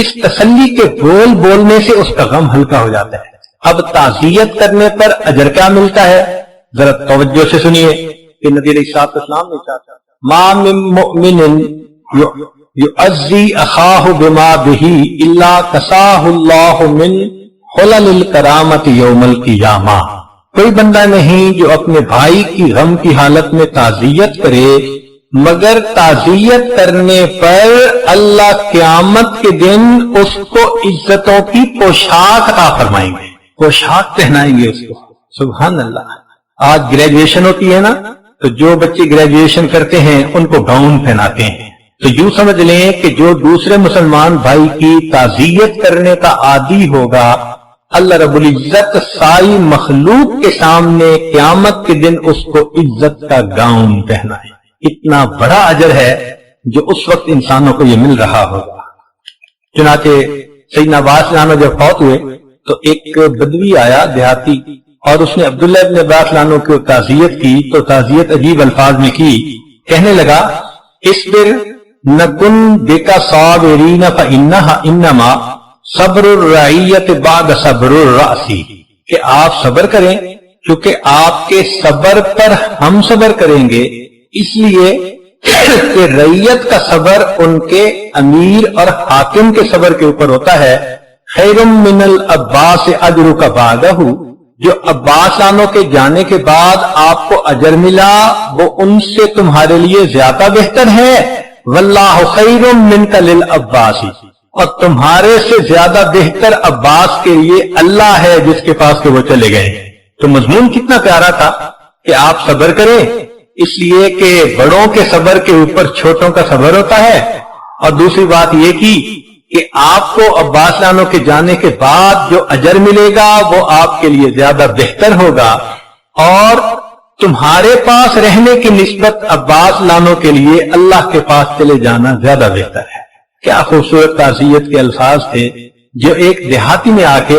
اس تسلی کے بول بولنے سے اس کا غم ہلکا ہو جاتا ہے۔ اب تعزیت کرنے پر اجر کیا ملتا ہے؟ ذرا توجہ سے سنیے کہ نبی علیہ الصلوۃ والسلام نے کہا ما من مؤمن یعزی اخاہ بما بہ الا کساہ اللہ من حلل الکرامۃ یوم القیامہ، کوئی بندہ نہیں جو اپنے بھائی کی غم کی حالت میں تعزیت کرے مگر تعزیت کرنے پر اللہ قیامت کے دن اس کو عزتوں کی پوشاک عطا فرمائیں گے، پوشاک پہنائیں گے اس کو۔ سبحان اللہ۔ آج گریجویشن ہوتی ہے نا، تو جو بچے گریجویشن کرتے ہیں ان کو گاؤن پہناتے ہیں۔ تو یوں سمجھ لیں کہ جو دوسرے مسلمان بھائی کی تعزیت کرنے کا عادی ہوگا، اللہ رب العزت ساری مخلوق کے سامنے قیامت کے دن اس کو عزت کا گاؤن پہنائے۔ اتنا بڑا اجر ہے جو اس وقت انسانوں کو یہ مل رہا ہوگا۔ چنانچہ سیدنا عباس عنہ جب فوت ہوئے تو ایک بدوی آیا دیہاتی، اور اس نے عبداللہ ابن عباس عنہ کو تعزیت کی، تو تعزیت عجیب الفاظ میں کی، کہنے لگا اصبر نکن بک صابرین فانما صبر الرعیت بعد صبر الراسی، کہ آپ صبر کریں کیونکہ آپ کے صبر پر ہم صبر کریں گے، اس لیے کہ رعیت کا صبر ان کے امیر اور حاکم کے صبر کے اوپر ہوتا ہے۔ خیر من العباس اجرک بعدہ، جو عباس عنہ کے جانے کے بعد آپ کو اجر ملا وہ ان سے تمہارے لیے زیادہ بہتر ہے۔ واللہ خیر منک للعباس، اور تمہارے سے زیادہ بہتر عباس کے لیے اللہ ہے جس کے پاس کہ وہ چلے گئے۔ تو مضمون کتنا پیارا تھا کہ آپ صبر کریں، اس لیے کہ بڑوں کے صبر کے اوپر چھوٹوں کا صبر ہوتا ہے، اور دوسری بات یہ کی کہ آپ کو عباس عنہ کے جانے کے بعد جو اجر ملے گا وہ آپ کے لیے زیادہ بہتر ہوگا، اور تمہارے پاس رہنے کی نسبت عباس عنہ کے لیے اللہ کے پاس چلے جانا زیادہ بہتر ہے۔ کیا خوبصورت تعزیت کے الفاظ تھے جو ایک دیہاتی میں آ کے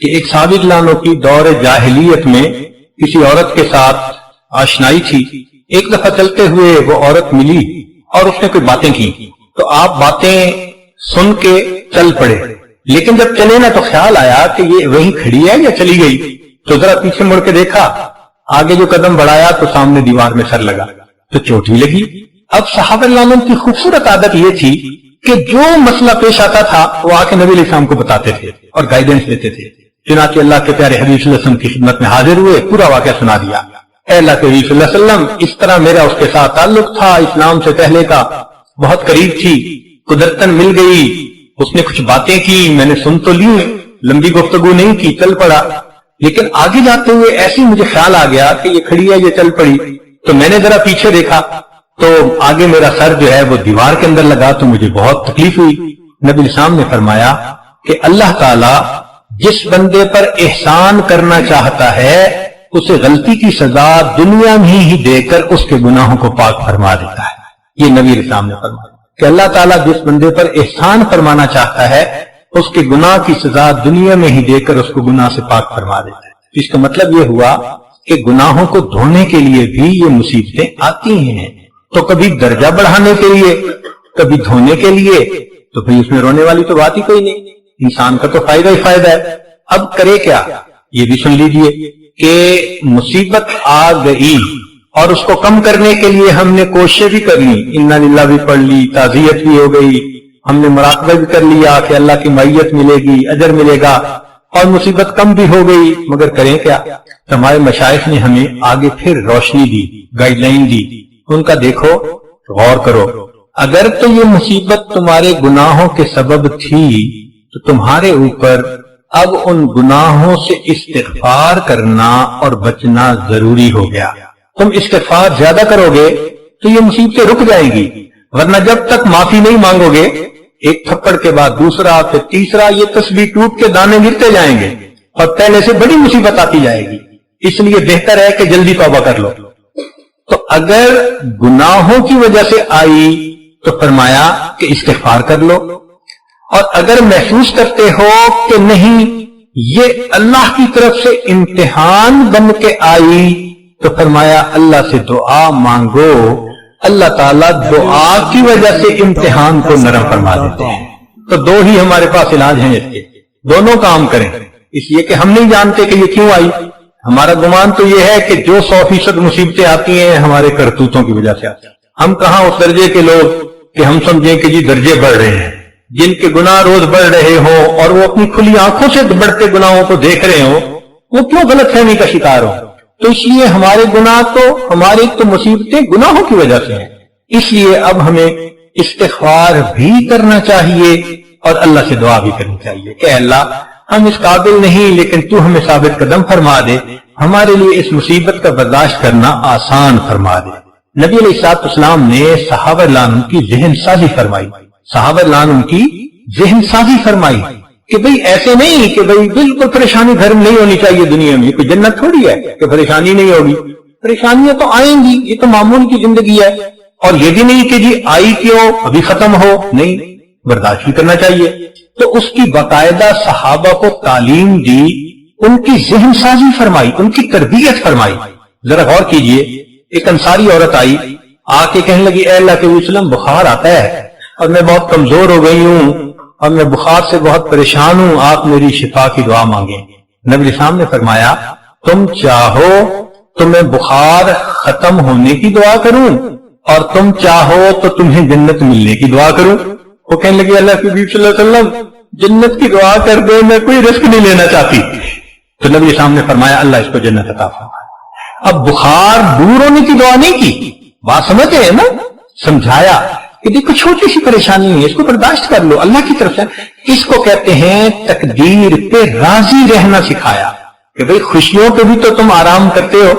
کہ ایک سابق لانوں کی دور جاہلیت میں کسی عورت کے ساتھ آشنائی تھی. ایک دفعہ چلتے ہوئے وہ عورت ملی اور اس نے کوئی باتیں کی تو آپ باتیں سن کے چل پڑے. لیکن جب چلے نا تو خیال آیا کہ یہ وہیں کھڑی ہے یا چلی گئی. تو ذرا پیچھے مڑ کے دیکھا, آگے جو قدم بڑھایا تو سامنے دیوار میں سر لگا تو چوٹ بھی لگی. اب صحابہ رضوان کی خوبصورت عادت یہ تھی کہ جو مسئلہ پیش آتا تھا وہ آ کے نبی علیہ السلام کو بتاتے تھے اور گائیڈنس دیتے تھے. چنانچہ اللہ کے پیارے حبیب صلی اللہ علیہ وسلم کی خدمت میں حاضر ہوئے, پورا واقعہ سنا دیا. اے اللہ کے حبیب صلی اللہ علیہ وسلم, اس طرح میرا اس کے ساتھ تعلق تھا, اسلام سے پہلے کا, بہت قریب تھی, قدرتاً مل گئی, اس نے کچھ باتیں کی, میں نے سن تو لی, لمبی گفتگو نہیں کی, چل پڑا. لیکن آگے جاتے ہوئے ایسی مجھے خیال آ گیا کہ یہ کھڑی ہے, یہ چل پڑی. تو میں نے ذرا پیچھے دیکھا تو آگے میرا سر جو ہے وہ دیوار کے اندر لگا تو مجھے بہت تکلیف ہوئی. نبی الاسلام نے فرمایا کہ اللہ تعالی جس بندے پر احسان کرنا چاہتا ہے اسے غلطی کی سزا دنیا میں ہی دے کر اس کے گناہوں کو پاک فرما دیتا ہے. یہ نبی الاسلام نے فرمایا کہ اللہ تعالیٰ جس بندے پر احسان فرمانا چاہتا ہے اس کے گناہ کی سزا دنیا میں ہی دے کر اس کو گناہ سے پاک فرما دیتا ہے. اس کا مطلب یہ ہوا کہ گناہوں کو دھونے کے لیے بھی یہ مصیبتیں آتی ہیں. تو کبھی درجہ بڑھانے کے لیے, کبھی دھونے کے لیے, تو بھئی اس میں رونے والی تو بات ہی کوئی نہیں. انسان کا تو فائدہ ہی فائدہ ہے. اب کرے کیا, یہ بھی سن لیجئے کہ مصیبت آ گئی اور اس کو کم کرنے کے لیے ہم نے کوششیں بھی کر لی, انا للہ بھی پڑھ لی, تعزیت بھی ہو گئی, ہم نے مراقبہ بھی کر لیا کہ اللہ کی معیت ملے گی, اجر ملے گا, اور مصیبت کم بھی ہو گئی, مگر کریں کیا. ہمارے مشائخ نے ہمیں آگے پھر روشنی دی, گائیڈ لائن دی. ان کا دیکھو, غور کرو. اگر تو یہ مصیبت تمہارے گناہوں کے سبب تھی تو تمہارے اوپر اب ان گناہوں سے استغفار کرنا اور بچنا ضروری ہو گیا. تم استغفار زیادہ کرو گے تو یہ مصیبتیں رک جائیں گی, ورنہ جب تک معافی نہیں مانگو گے, ایک تھپڑ کے بعد دوسرا, پھر تیسرا, یہ تسبیح ٹوٹ کے دانے گرتے جائیں گے اور پہلے سے بڑی مصیبت آتی جائے گی. اس لیے بہتر ہے کہ جلدی توبہ کر لو. تو اگر گناہوں کی وجہ سے آئی تو فرمایا کہ استغفار کر لو, اور اگر محسوس کرتے ہو کہ نہیں یہ اللہ کی طرف سے امتحان بن کے آئی تو فرمایا اللہ سے دعا مانگو, اللہ تعالیٰ دعا کی وجہ سے امتحان کو نرم فرما دیتے ہیں. تو دو ہی ہمارے پاس علاج ہیں اس کے, دونوں کام کریں. اس لیے کہ ہم نہیں جانتے کہ یہ کیوں آئی. ہمارا گمان تو یہ ہے کہ جو 100% مصیبتیں آتی ہیں ہمارے کرتوتوں کی وجہ سے آتی ہیں. ہم کہاں اس درجے کے لوگ کہ ہم سمجھیں کہ جی درجے بڑھ رہے ہیں. جن کے گناہ روز بڑھ رہے ہوں اور وہ اپنی کھلی آنکھوں سے بڑھتے گناہوں کو دیکھ رہے ہوں, وہ کیوں غلط فہمی کا شکار ہوں. تو اس لیے ہمارے گناہ تو, ہماری تو مصیبتیں گناہوں کی وجہ سے ہیں. اس لیے اب ہمیں استغفار بھی کرنا چاہیے اور اللہ سے دعا بھی کرنی چاہیے کہ اللہ ہم اس قابل نہیں, لیکن تو ہمیں ثابت قدم فرما دے, ہمارے لیے اس مصیبت کا برداشت کرنا آسان فرما دے. نبی علیہ الصلوۃ والسلام نے صحابہ عنہم کی ذہن سازی فرمائی, صحابہ عنہم کی ذہن سازی فرمائی کہ بھئی ایسے نہیں کہ بھئی بالکل پریشانی گھر میں نہیں ہونی چاہیے. دنیا میں کوئی جنت تھوڑی ہے کہ پریشانی نہیں ہوگی, پریشانیاں تو آئیں گی, یہ تو معمول کی زندگی ہے. اور یہ بھی نہیں کہ جی آئی کیوں ابھی ختم ہو, نہیں, برداشت بھی کرنا چاہیے. تو اس کی باقاعدہ صحابہ کو تعلیم دی, ان کی ذہن سازی فرمائی, ان کی تربیت فرمائی. ذرا غور کیجئے, ایک انصاری عورت آئی, آ کے کہنے لگی اے اللہ کے وسلم بخار آتا ہے اور میں بہت کمزور ہو گئی ہوں اور میں بخار سے بہت پریشان ہوں, آپ میری شفا کی دعا مانگیں. نبی صاحب نے فرمایا تم چاہو تو میں بخار ختم ہونے کی دعا کروں اور تم چاہو تو تمہیں جنت ملنے کی دعا کروں. وہ کہنے لگی اللہ کے نبی صلی اللہ علیہ وسلم جنت کی دعا کر دے, میں کوئی رسک نہیں لینا چاہتی. تو نبی صاحب نے فرمایا اللہ اس کو جنت عطا فرمائے. اب بخار دور ہونے کی دعا نہیں کی, بات سمجھتے ہیں نا, سمجھایا کہ دیکھو چھوٹی سی پریشانی ہے, اس کو برداشت کر لو اللہ کی طرف سے. اس کو کہتے ہیں تقدیر پہ راضی رہنا سکھایا کہ بھئی خوشیوں پہ بھی تو تم آرام کرتے ہو,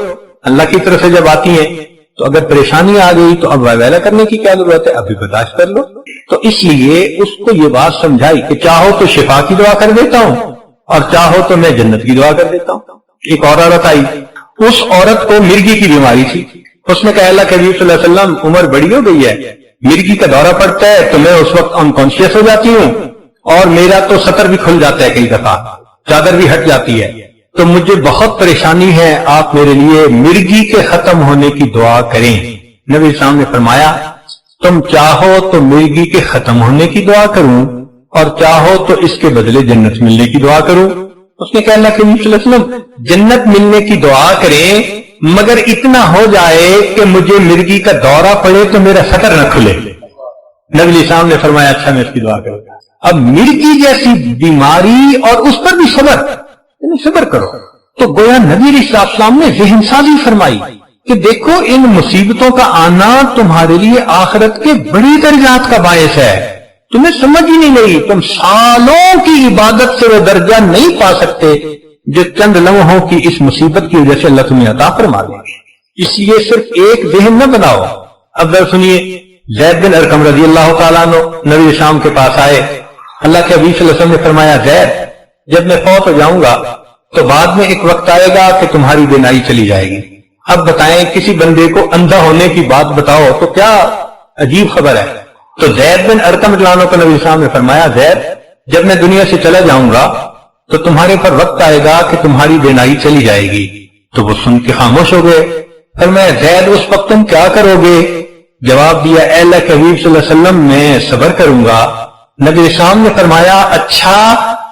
اللہ کی طرف سے جب آتی ہیں تو اگر پریشانی آ گئی تو اب ویلا کرنے کی کیا ضرورت ہے, ابھی برداشت کر لو. تو اس لیے اس کو یہ بات سمجھائی کہ چاہو تو شفا کی دعا کر دیتا ہوں اور چاہو تو میں جنت کی دعا کر دیتا ہوں. ایک اور عورت آئی, اس عورت کو مرگی کی بیماری تھی. اس نے کہا اللہ کے نبی صلی اللہ علیہ وسلم عمر بڑی ہو گئی ہے, مرگی کا دورہ پڑتا ہے تو میں اس وقت انکانشیس ہو جاتی ہوں اور میرا تو سطر بھی کھل جاتا ہے کئی دفعہ. چادر بھی ہٹ جاتی ہے، تو مجھے بہت پریشانی ہے، آپ میرے لیے مرگی کے ختم ہونے کی دعا کریں۔ نبی اسلام نے فرمایا تم چاہو تو مرگی کے ختم ہونے کی دعا کروں اور چاہو تو اس کے بدلے جنت ملنے کی دعا کروں۔ اس نے کہا اللہ کے نبی صلی اللہ علیہ وسلم جنت ملنے کی دعا کریں مگر اتنا ہو جائے کہ مجھے مرگی کا دورہ پڑے تو میرا سطر نہ کھلے۔ نبی اسلام نے فرمایا اچھا میں اس کی دعا کروں گا۔ اب مرگی جیسی بیماری اور اس پر بھی صبر، یعنی صبر کرو، تو گویا نبی علیہ السلام نے ذہن سازی فرمائی کہ دیکھو ان مصیبتوں کا آنا تمہارے لیے آخرت کے بڑی درجات کا باعث ہے، تمہیں سمجھ ہی نہیں لگی، تم سالوں کی عبادت سے وہ درجہ نہیں پا سکتے جو چند لمحوں کی اس مصیبت کی وجہ سے اللہ تمہیں عطا فرما دے گے۔ اس لیے صرف ایک ذہن نہ بناؤ۔ اب ذرا سنیے، زید بن ارقم رضی اللہ تعالیٰ عنہ نبی شام کے پاس آئے، اللہ کے حبیب صلی اللہ علیہ وسلم نے فرمایا زید جب میں فوت ہو جاؤں گا تو بعد میں ایک وقت آئے گا کہ تمہاری بینائی چلی جائے گی، اب بتائیں کسی بندے کو اندھا ہونے کی بات بتاؤ تو کیا عجیب خبر ہے۔ تو زید بن ارقم رضی اللہ عنہ کو نبی صاحب نے فرمایا زید جب میں دنیا سے چلا جاؤں گا تو تمہارے پر وقت آئے گا کہ تمہاری بینائی چلی جائے گی۔ تو وہ سن کے خاموش ہو گئے۔ فرمایا زید اس وقت تم کیا کرو گے؟ جواب دیا اے اللہ کے حبیب صلی اللہ علیہ وسلم میں صبر کروں گا۔ نبی صاحب نے فرمایا اچھا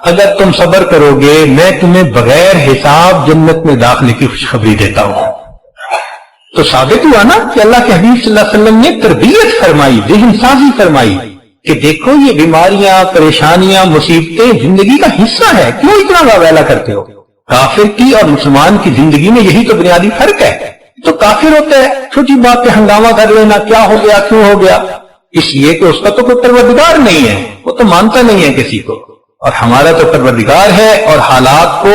اگر تم صبر کرو گے میں تمہیں بغیر حساب جنت میں داخلے کی خوشخبری دیتا ہوں۔ تو ثابت ہوا نا کہ اللہ کے حبیب صلی اللہ علیہ وسلم نے تربیت فرمائی، ذہن سازی فرمائی کہ دیکھو یہ بیماریاں، پریشانیاں، مصیبتیں زندگی کا حصہ ہے، کیوں اتنا واویلا کرتے ہو؟ کافر کی اور مسلمان کی زندگی میں یہی تو بنیادی فرق ہے۔ تو کافر ہوتا ہے چھوٹی بات پہ ہنگامہ کر لینا، کیا ہو گیا، کیوں ہو گیا، اس لیے کہ اس کا تو کوئی پروردگار نہیں ہے، وہ تو مانتا نہیں ہے کسی کو، اور ہمارا تو پروردگار ہے اور حالات کو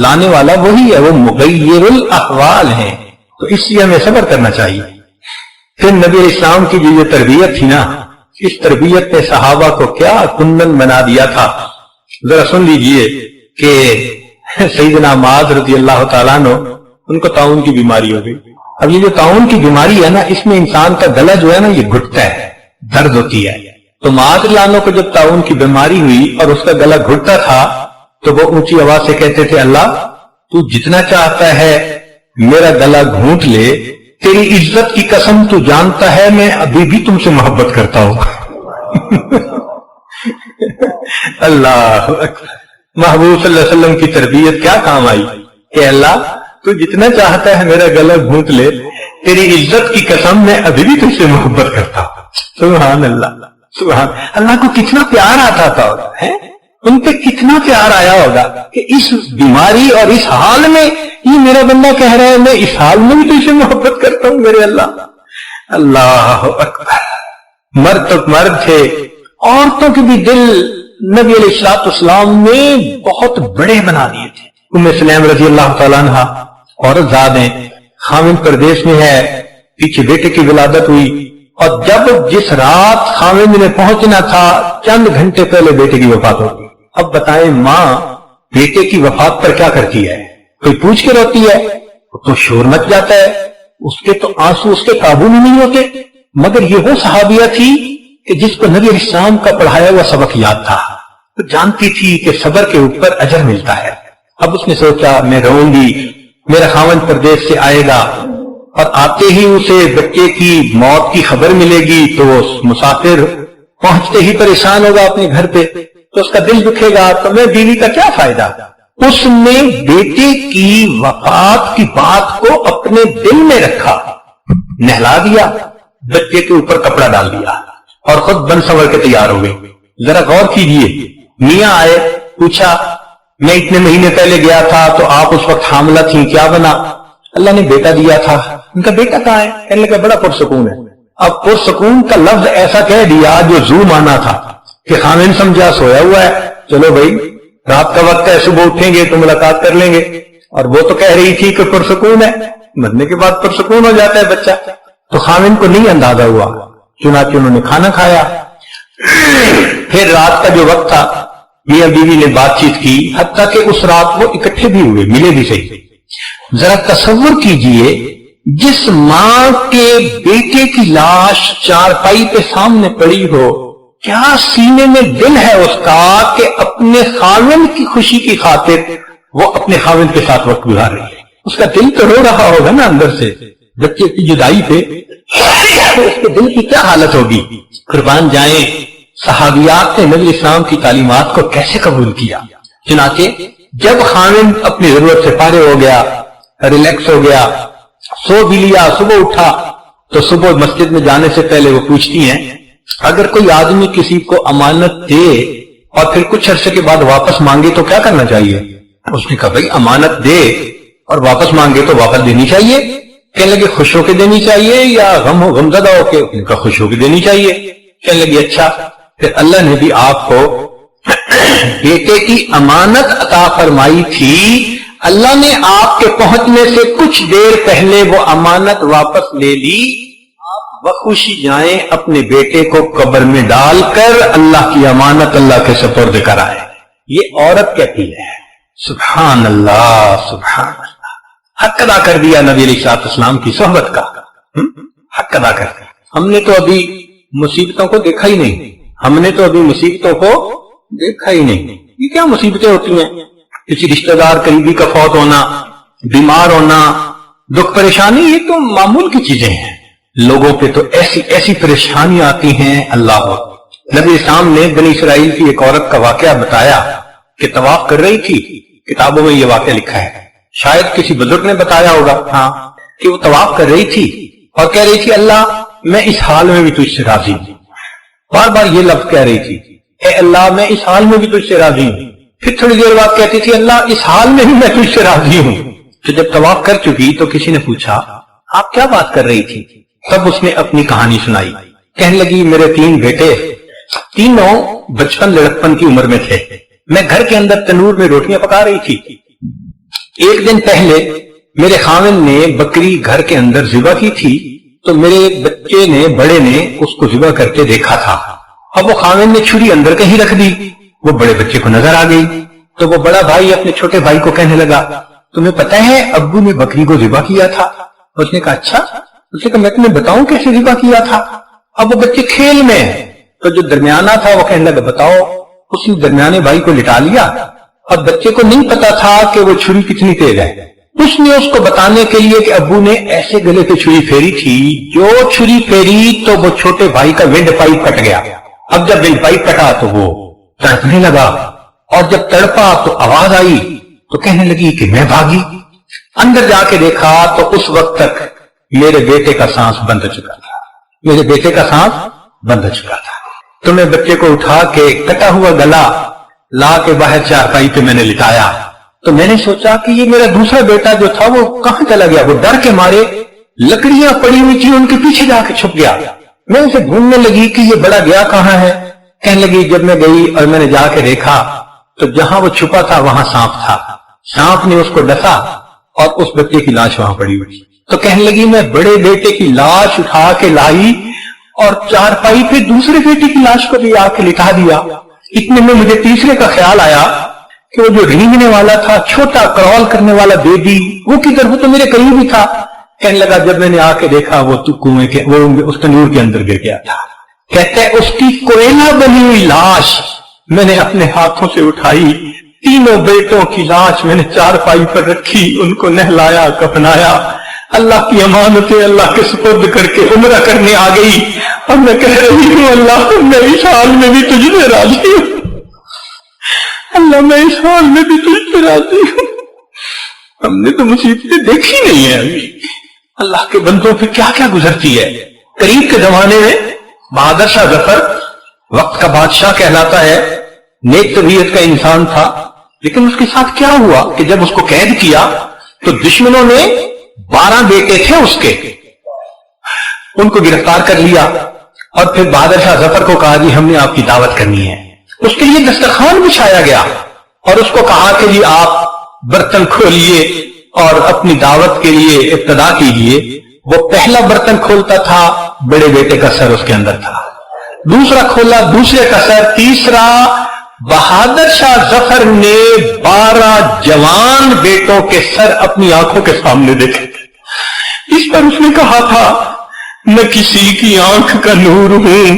لانے والا وہی ہے، وہ مغیر الاحوال ہے، تو اس لیے ہمیں صبر کرنا چاہیے۔ پھر نبی علیہ السلام کی جو تربیت تھی نا، اس تربیت نے صحابہ کو کیا کنن بنا دیا تھا۔ ذرا سن لیجئے کہ سیدنا معاذ رضی اللہ تعالیٰ عنہ ان کو طاعون کی بیماری ہو گئی۔ اب یہ جو طاعون کی بیماری ہے نا، اس میں انسان کا گلا جو ہے نا یہ گھٹتا ہے، درد ہوتی ہے۔ تو معاذ رضی اللہ عنہ کو جب طاعون کی بیماری ہوئی اور اس کا گلا گھٹتا تھا تو وہ اونچی آواز سے کہتے تھے اللہ تو جتنا چاہتا ہے میرا گلا گھونٹ لے، تیری عزت کی قسم تو جانتا ہے میں ابھی بھی تم سے محبت کرتا ہوں۔ اللہ اکبر، محبوب صلی اللہ علیہ وسلم کی تربیت کیا کام آئی کہ اللہ تو جتنا چاہتا ہے میرا گلا گھونٹ لے، تیری عزت کی قسم میں ابھی بھی تم سے محبت کرتا ہوں۔ سبحان اللہ، سبحان اللہ کو کتنا پیار آتا تھا ہے، ان پہ کتنا پیار آیا ہوگا کہ اس بیماری اور اس حال میں یہ میرا بندہ کہہ رہا ہے میں اس حال میں بھی تجھ سے محبت کرتا ہوں میرے اللہ۔ اللہ اکبر، مرد تو مرد تھے، عورتوں کے بھی دل نبی علیہ الصلوۃ والسلام نے بہت بڑے بنا دیے تھے۔ ام سلیم رضی اللہ تعالیٰ عنہ عورت ذات ہیں، خاوند پردیش میں ہے، پیچھے بیٹے کی ولادت ہوئی، اور جب جس رات خاوند نے پہنچنا تھا چند گھنٹے پہلے بیٹے کی وفات ہوگی۔ اب بتائیں ماں بیٹے کی وفات پر کیا کرتی ہے؟ کوئی پوچھ کے روتی ہے تو شور مچ جاتا ہے، اس کے تو آنسو اس کے قابو میں نہیں ہوتے، مگر یہ وہ صحابیہ تھی کہ جس کو نبی علیہ السلام کا پڑھایا ہوا سبق یاد تھا، تو جانتی تھی کہ صبر کے اوپر اجر ملتا ہے۔ اب اس نے سوچا میں رہوں گی، میرا خاوند پردیش سے آئے گا اور آتے ہی اسے بچے کی موت کی خبر ملے گی تو وہ مسافر پہنچتے ہی پریشان ہوگا اپنے گھر پہ، تو اس کا دل دکھے گا، تو میں بیوی کا کیا فائدہ۔ اس نے بیٹے کی وفات کی بات کو اپنے دل میں رکھا، نہلا دیا، بچے کے اوپر کپڑا ڈال دیا اور خود بن سنور کے تیار ہو گئے۔ ذرا غور کیجئے، میاں آئے، پوچھا میں اتنے مہینے پہلے گیا تھا تو آپ اس وقت حاملہ تھی، کیا بنا؟ اللہ نے بیٹا دیا تھا۔ ان کا بیٹا کہاں ہے؟ کہنے لگا بڑا پرسکون ہے۔ اب پرسکون کا لفظ ایسا کہہ دیا جو زو مانا تھا کہ خامن سمجھا سویا ہوا ہے، چلو بھائی رات کا وقت ہے، صبح اٹھیں گے تو ملاقات کر لیں گے، اور وہ تو کہہ رہی تھی کہ پرسکون ہے، مرنے کے بعد پرسکون ہو جاتا ہے بچہ۔ تو خامن کو نہیں اندازہ ہوا، چنانچہ انہوں نے کھانا کھایا۔ پھر رات کا جو وقت تھا میاں بیوی نے بات چیت کی، حتیٰ کہ اس رات وہ اکٹھے بھی ہوئے، ملے بھی صحیح۔ ذرا تصور کیجئے جس ماں کے بیٹے کی لاش چارپائی پہ سامنے پڑی ہو، کیا سینے میں دل ہے اس کا کہ اپنے خاوند کی خوشی کی خاطر وہ اپنے خاوند کے ساتھ وقت گزار رہی ہے. اس کا دل تو رو رہا ہوگا نا اندر سے بچے کی جدائی پہ. اس کے دل کی کیا حالت ہوگی. قربان جائیں صحابیات نے نبی اسلام کی تعلیمات کو کیسے قبول کیا. چنانچہ جب خاوند اپنی ضرورت سے فارغ ہو گیا, ریلیکس ہو گیا, سو بھی لیا, صبح اٹھا تو صبح مسجد میں جانے سے پہلے وہ پوچھتی ہیں اگر کوئی آدمی کسی کو امانت دے اور پھر کچھ عرصے کے بعد واپس مانگے تو کیا کرنا چاہیے. اس نے کہا بھائی امانت دے اور واپس مانگے تو واپس دینی چاہیے. کہنے لگے خوش ہو کے دینی چاہیے یا غمزدہ ہو کے. اس نے کہا خوش ہو کے دینی چاہیے. کہنے لگے اچھا. پھر اللہ نے بھی آپ کو بیٹے کی امانت عطا فرمائی تھی. اللہ نے آپ کے پہنچنے سے کچھ دیر پہلے وہ امانت واپس لے لی. آپ بخوشی جائیں اپنے بیٹے کو قبر میں ڈال کر اللہ کی امانت اللہ کے سپرد کرائے. یہ عورت کہتی ہے سبحان اللہ سبحان اللہ. حق ادا کر دیا نبی علیہ السلام کی صحبت کا. حق ادا کر دیا. ہم نے تو ابھی مصیبتوں کو دیکھا ہی نہیں. ہم نے تو ابھی مصیبتوں کو دیکھا ہی نہیں. یہ کیا مصیبتیں ہوتی ہیں. کسی رشتہ دار قریبی کا فوت ہونا, بیمار ہونا, دکھ پریشانی, یہ تو معمول کی چیزیں ہیں. لوگوں پہ تو ایسی ایسی پریشانیاں آتی ہیں. اللہ نبی اسلام نے بنی اسرائیل کی ایک عورت کا واقعہ بتایا کہ طواف کر رہی تھی. کتابوں میں یہ واقعہ لکھا ہے, شاید کسی بزرگ نے بتایا ہوگا ہاں کہ وہ طواف کر رہی تھی اور کہہ رہی تھی اللہ میں اس حال میں بھی تجھ سے راضی ہوں. بار بار یہ لفظ کہہ رہی تھی اے اللہ میں اس حال میں بھی تجھ سے راضی ہوں. پھر تھوڑی دیر بعد کہتی تھی اللہ اس حال میں بھی میں تجھ سے راضی ہوں. تو جب طواف کر چکی تو کسی نے پوچھا آپ کیا بات کر رہی تھی. تب اس نے اپنی کہانی سنائی. کہنے لگی میرے 3 بیٹے, تینوں بچپن لڑکپن کی عمر میں تھے. میں گھر کے اندر تنور میں روٹیاں پکا رہی تھی. ایک دن پہلے میرے خاوند نے بکری گھر کے اندر ذبح کی تھی تو میرے بچے نے بڑے نے اس کو ذبح کرتے دیکھا تھا. اب وہ خاوند نے چھری اندر کہیں رکھ دی. وہ بڑے بچے کو نظر آ گئی تو وہ بڑا بھائی اپنے چھوٹے بھائی کو کہنے لگا تمہیں پتہ ہے ابو نے بکری کو ذبح کیا تھا. اس نے کہا اچھا. اس نے کہا میں تمہیں بتاؤں کیسے ذبح کیا تھا. اب وہ بچے کھیل میں تو جو درمیانہ تھا وہ کہنے لگا بتاؤ. اس نے درمیانے بھائی کو لٹا لیا. اب بچے کو نہیں پتا تھا کہ وہ چھری کتنی تیز ہے. اس نے اس کو بتانے کے لیے کہ ابو نے ایسے گلے پہ چھری پھیری تھی, جو چھری پھیری تو وہ چھوٹے بھائی کا ونڈ پائپ کٹ گیا. اب جب ونڈ پائپ کٹا تو وہ تڑپنے لگا اور جب تڑپا تو آواز آئی تو کہنے لگی کہ میں بھاگی. اندر جا کے دیکھا تو اس وقت تک میرے بیٹے کا سانس بند ہو چکا تھا. میرے بیٹے کا سانس بند ہو چکا تھا. تو میں بچے کو اٹھا کے کٹا ہوا گلا لا کے باہر چارپائی پہ میں نے لٹایا. تو میں نے سوچا کہ یہ میرا دوسرا بیٹا جو تھا وہ کہاں چلا گیا. وہ ڈر کے مارے لکڑیاں پڑی ہوئی تھی ان کے پیچھے جا کے چھپ گیا. میں اسے ڈھونڈنے لگی کہ یہ بڑا گیا کہاں ہے. کہنے لگی جب میں گئی اور میں نے جا کے دیکھا تو جہاں وہ چھپا تھا وہاں سانپ تھا. سانپ نے اس کو ڈسا اور اس بچے کی لاش وہاں پڑی ہوئی. تو کہنے لگی میں بڑے بیٹے کی لاش اٹھا کے لائی اور چارپائی پہ دوسرے بیٹے کی لاش کو بھی آ کے لٹا دیا. اتنے میں مجھے تیسرے کا خیال آیا کہ وہ جو رینگنے والا تھا, چھوٹا کرول کرنے والا بیبی, وہ کدھر, وہ تو میرے قریب ہی تھا. کہنے لگا جب میں نے آ کے دیکھا وہ تو کنویں کے وہ اس تنور کے اندر گر گیا تھا. کہتے ہیں اس کی کوئلہ بنی ہوئی لاش میں نے اپنے ہاتھوں سے اٹھائی. تینوں بیٹوں کی لاش میں نے چارپائی پر رکھی, ان کو نہلایا کفنایا. اللہ کی امانتیں اللہ کے سپرد کر کے عمرہ کرنے آ گئی اور میں کہہ رہی ہوں اللہ میں اس حال میں بھی تجھ سے راضی ہوں. اللہ میں اس حال میں بھی تجھ سے راضی ہوں. ہم نے تو مصیبتیں دیکھی نہیں ہیں ابھی. اللہ کے بندوں پہ کیا کیا گزرتی ہے. قریب کے زمانے میں بہادر شاہ ظفر وقت کا بادشاہ کہلاتا ہے, نیک طبیعت کا انسان تھا. لیکن اس کے ساتھ کیا ہوا کہ جب اس کو قید کیا تو دشمنوں نے 12 بیٹے تھے اس کے, ان کو گرفتار کر لیا اور پھر بہادر شاہ ظفر کو کہا جی ہم نے آپ کی دعوت کرنی ہے. اس کے لیے دسترخوان بچھایا گیا اور اس کو کہا کہ جی آپ برتن کھولیے اور اپنی دعوت کے لیے ابتدا کیجیے. وہ پہلا برتن کھولتا تھا, بڑے بیٹے کا سر اس کے اندر تھا. دوسرا کھولا, دوسرے کا سر. تیسرا بہادر شاہ ظفر نے 12 جوان بیٹوں کے سر اپنی آنکھوں کے سامنے دیکھے. اس پر اس نے کہا تھا میں کسی کی آنکھ کا نور ہوں,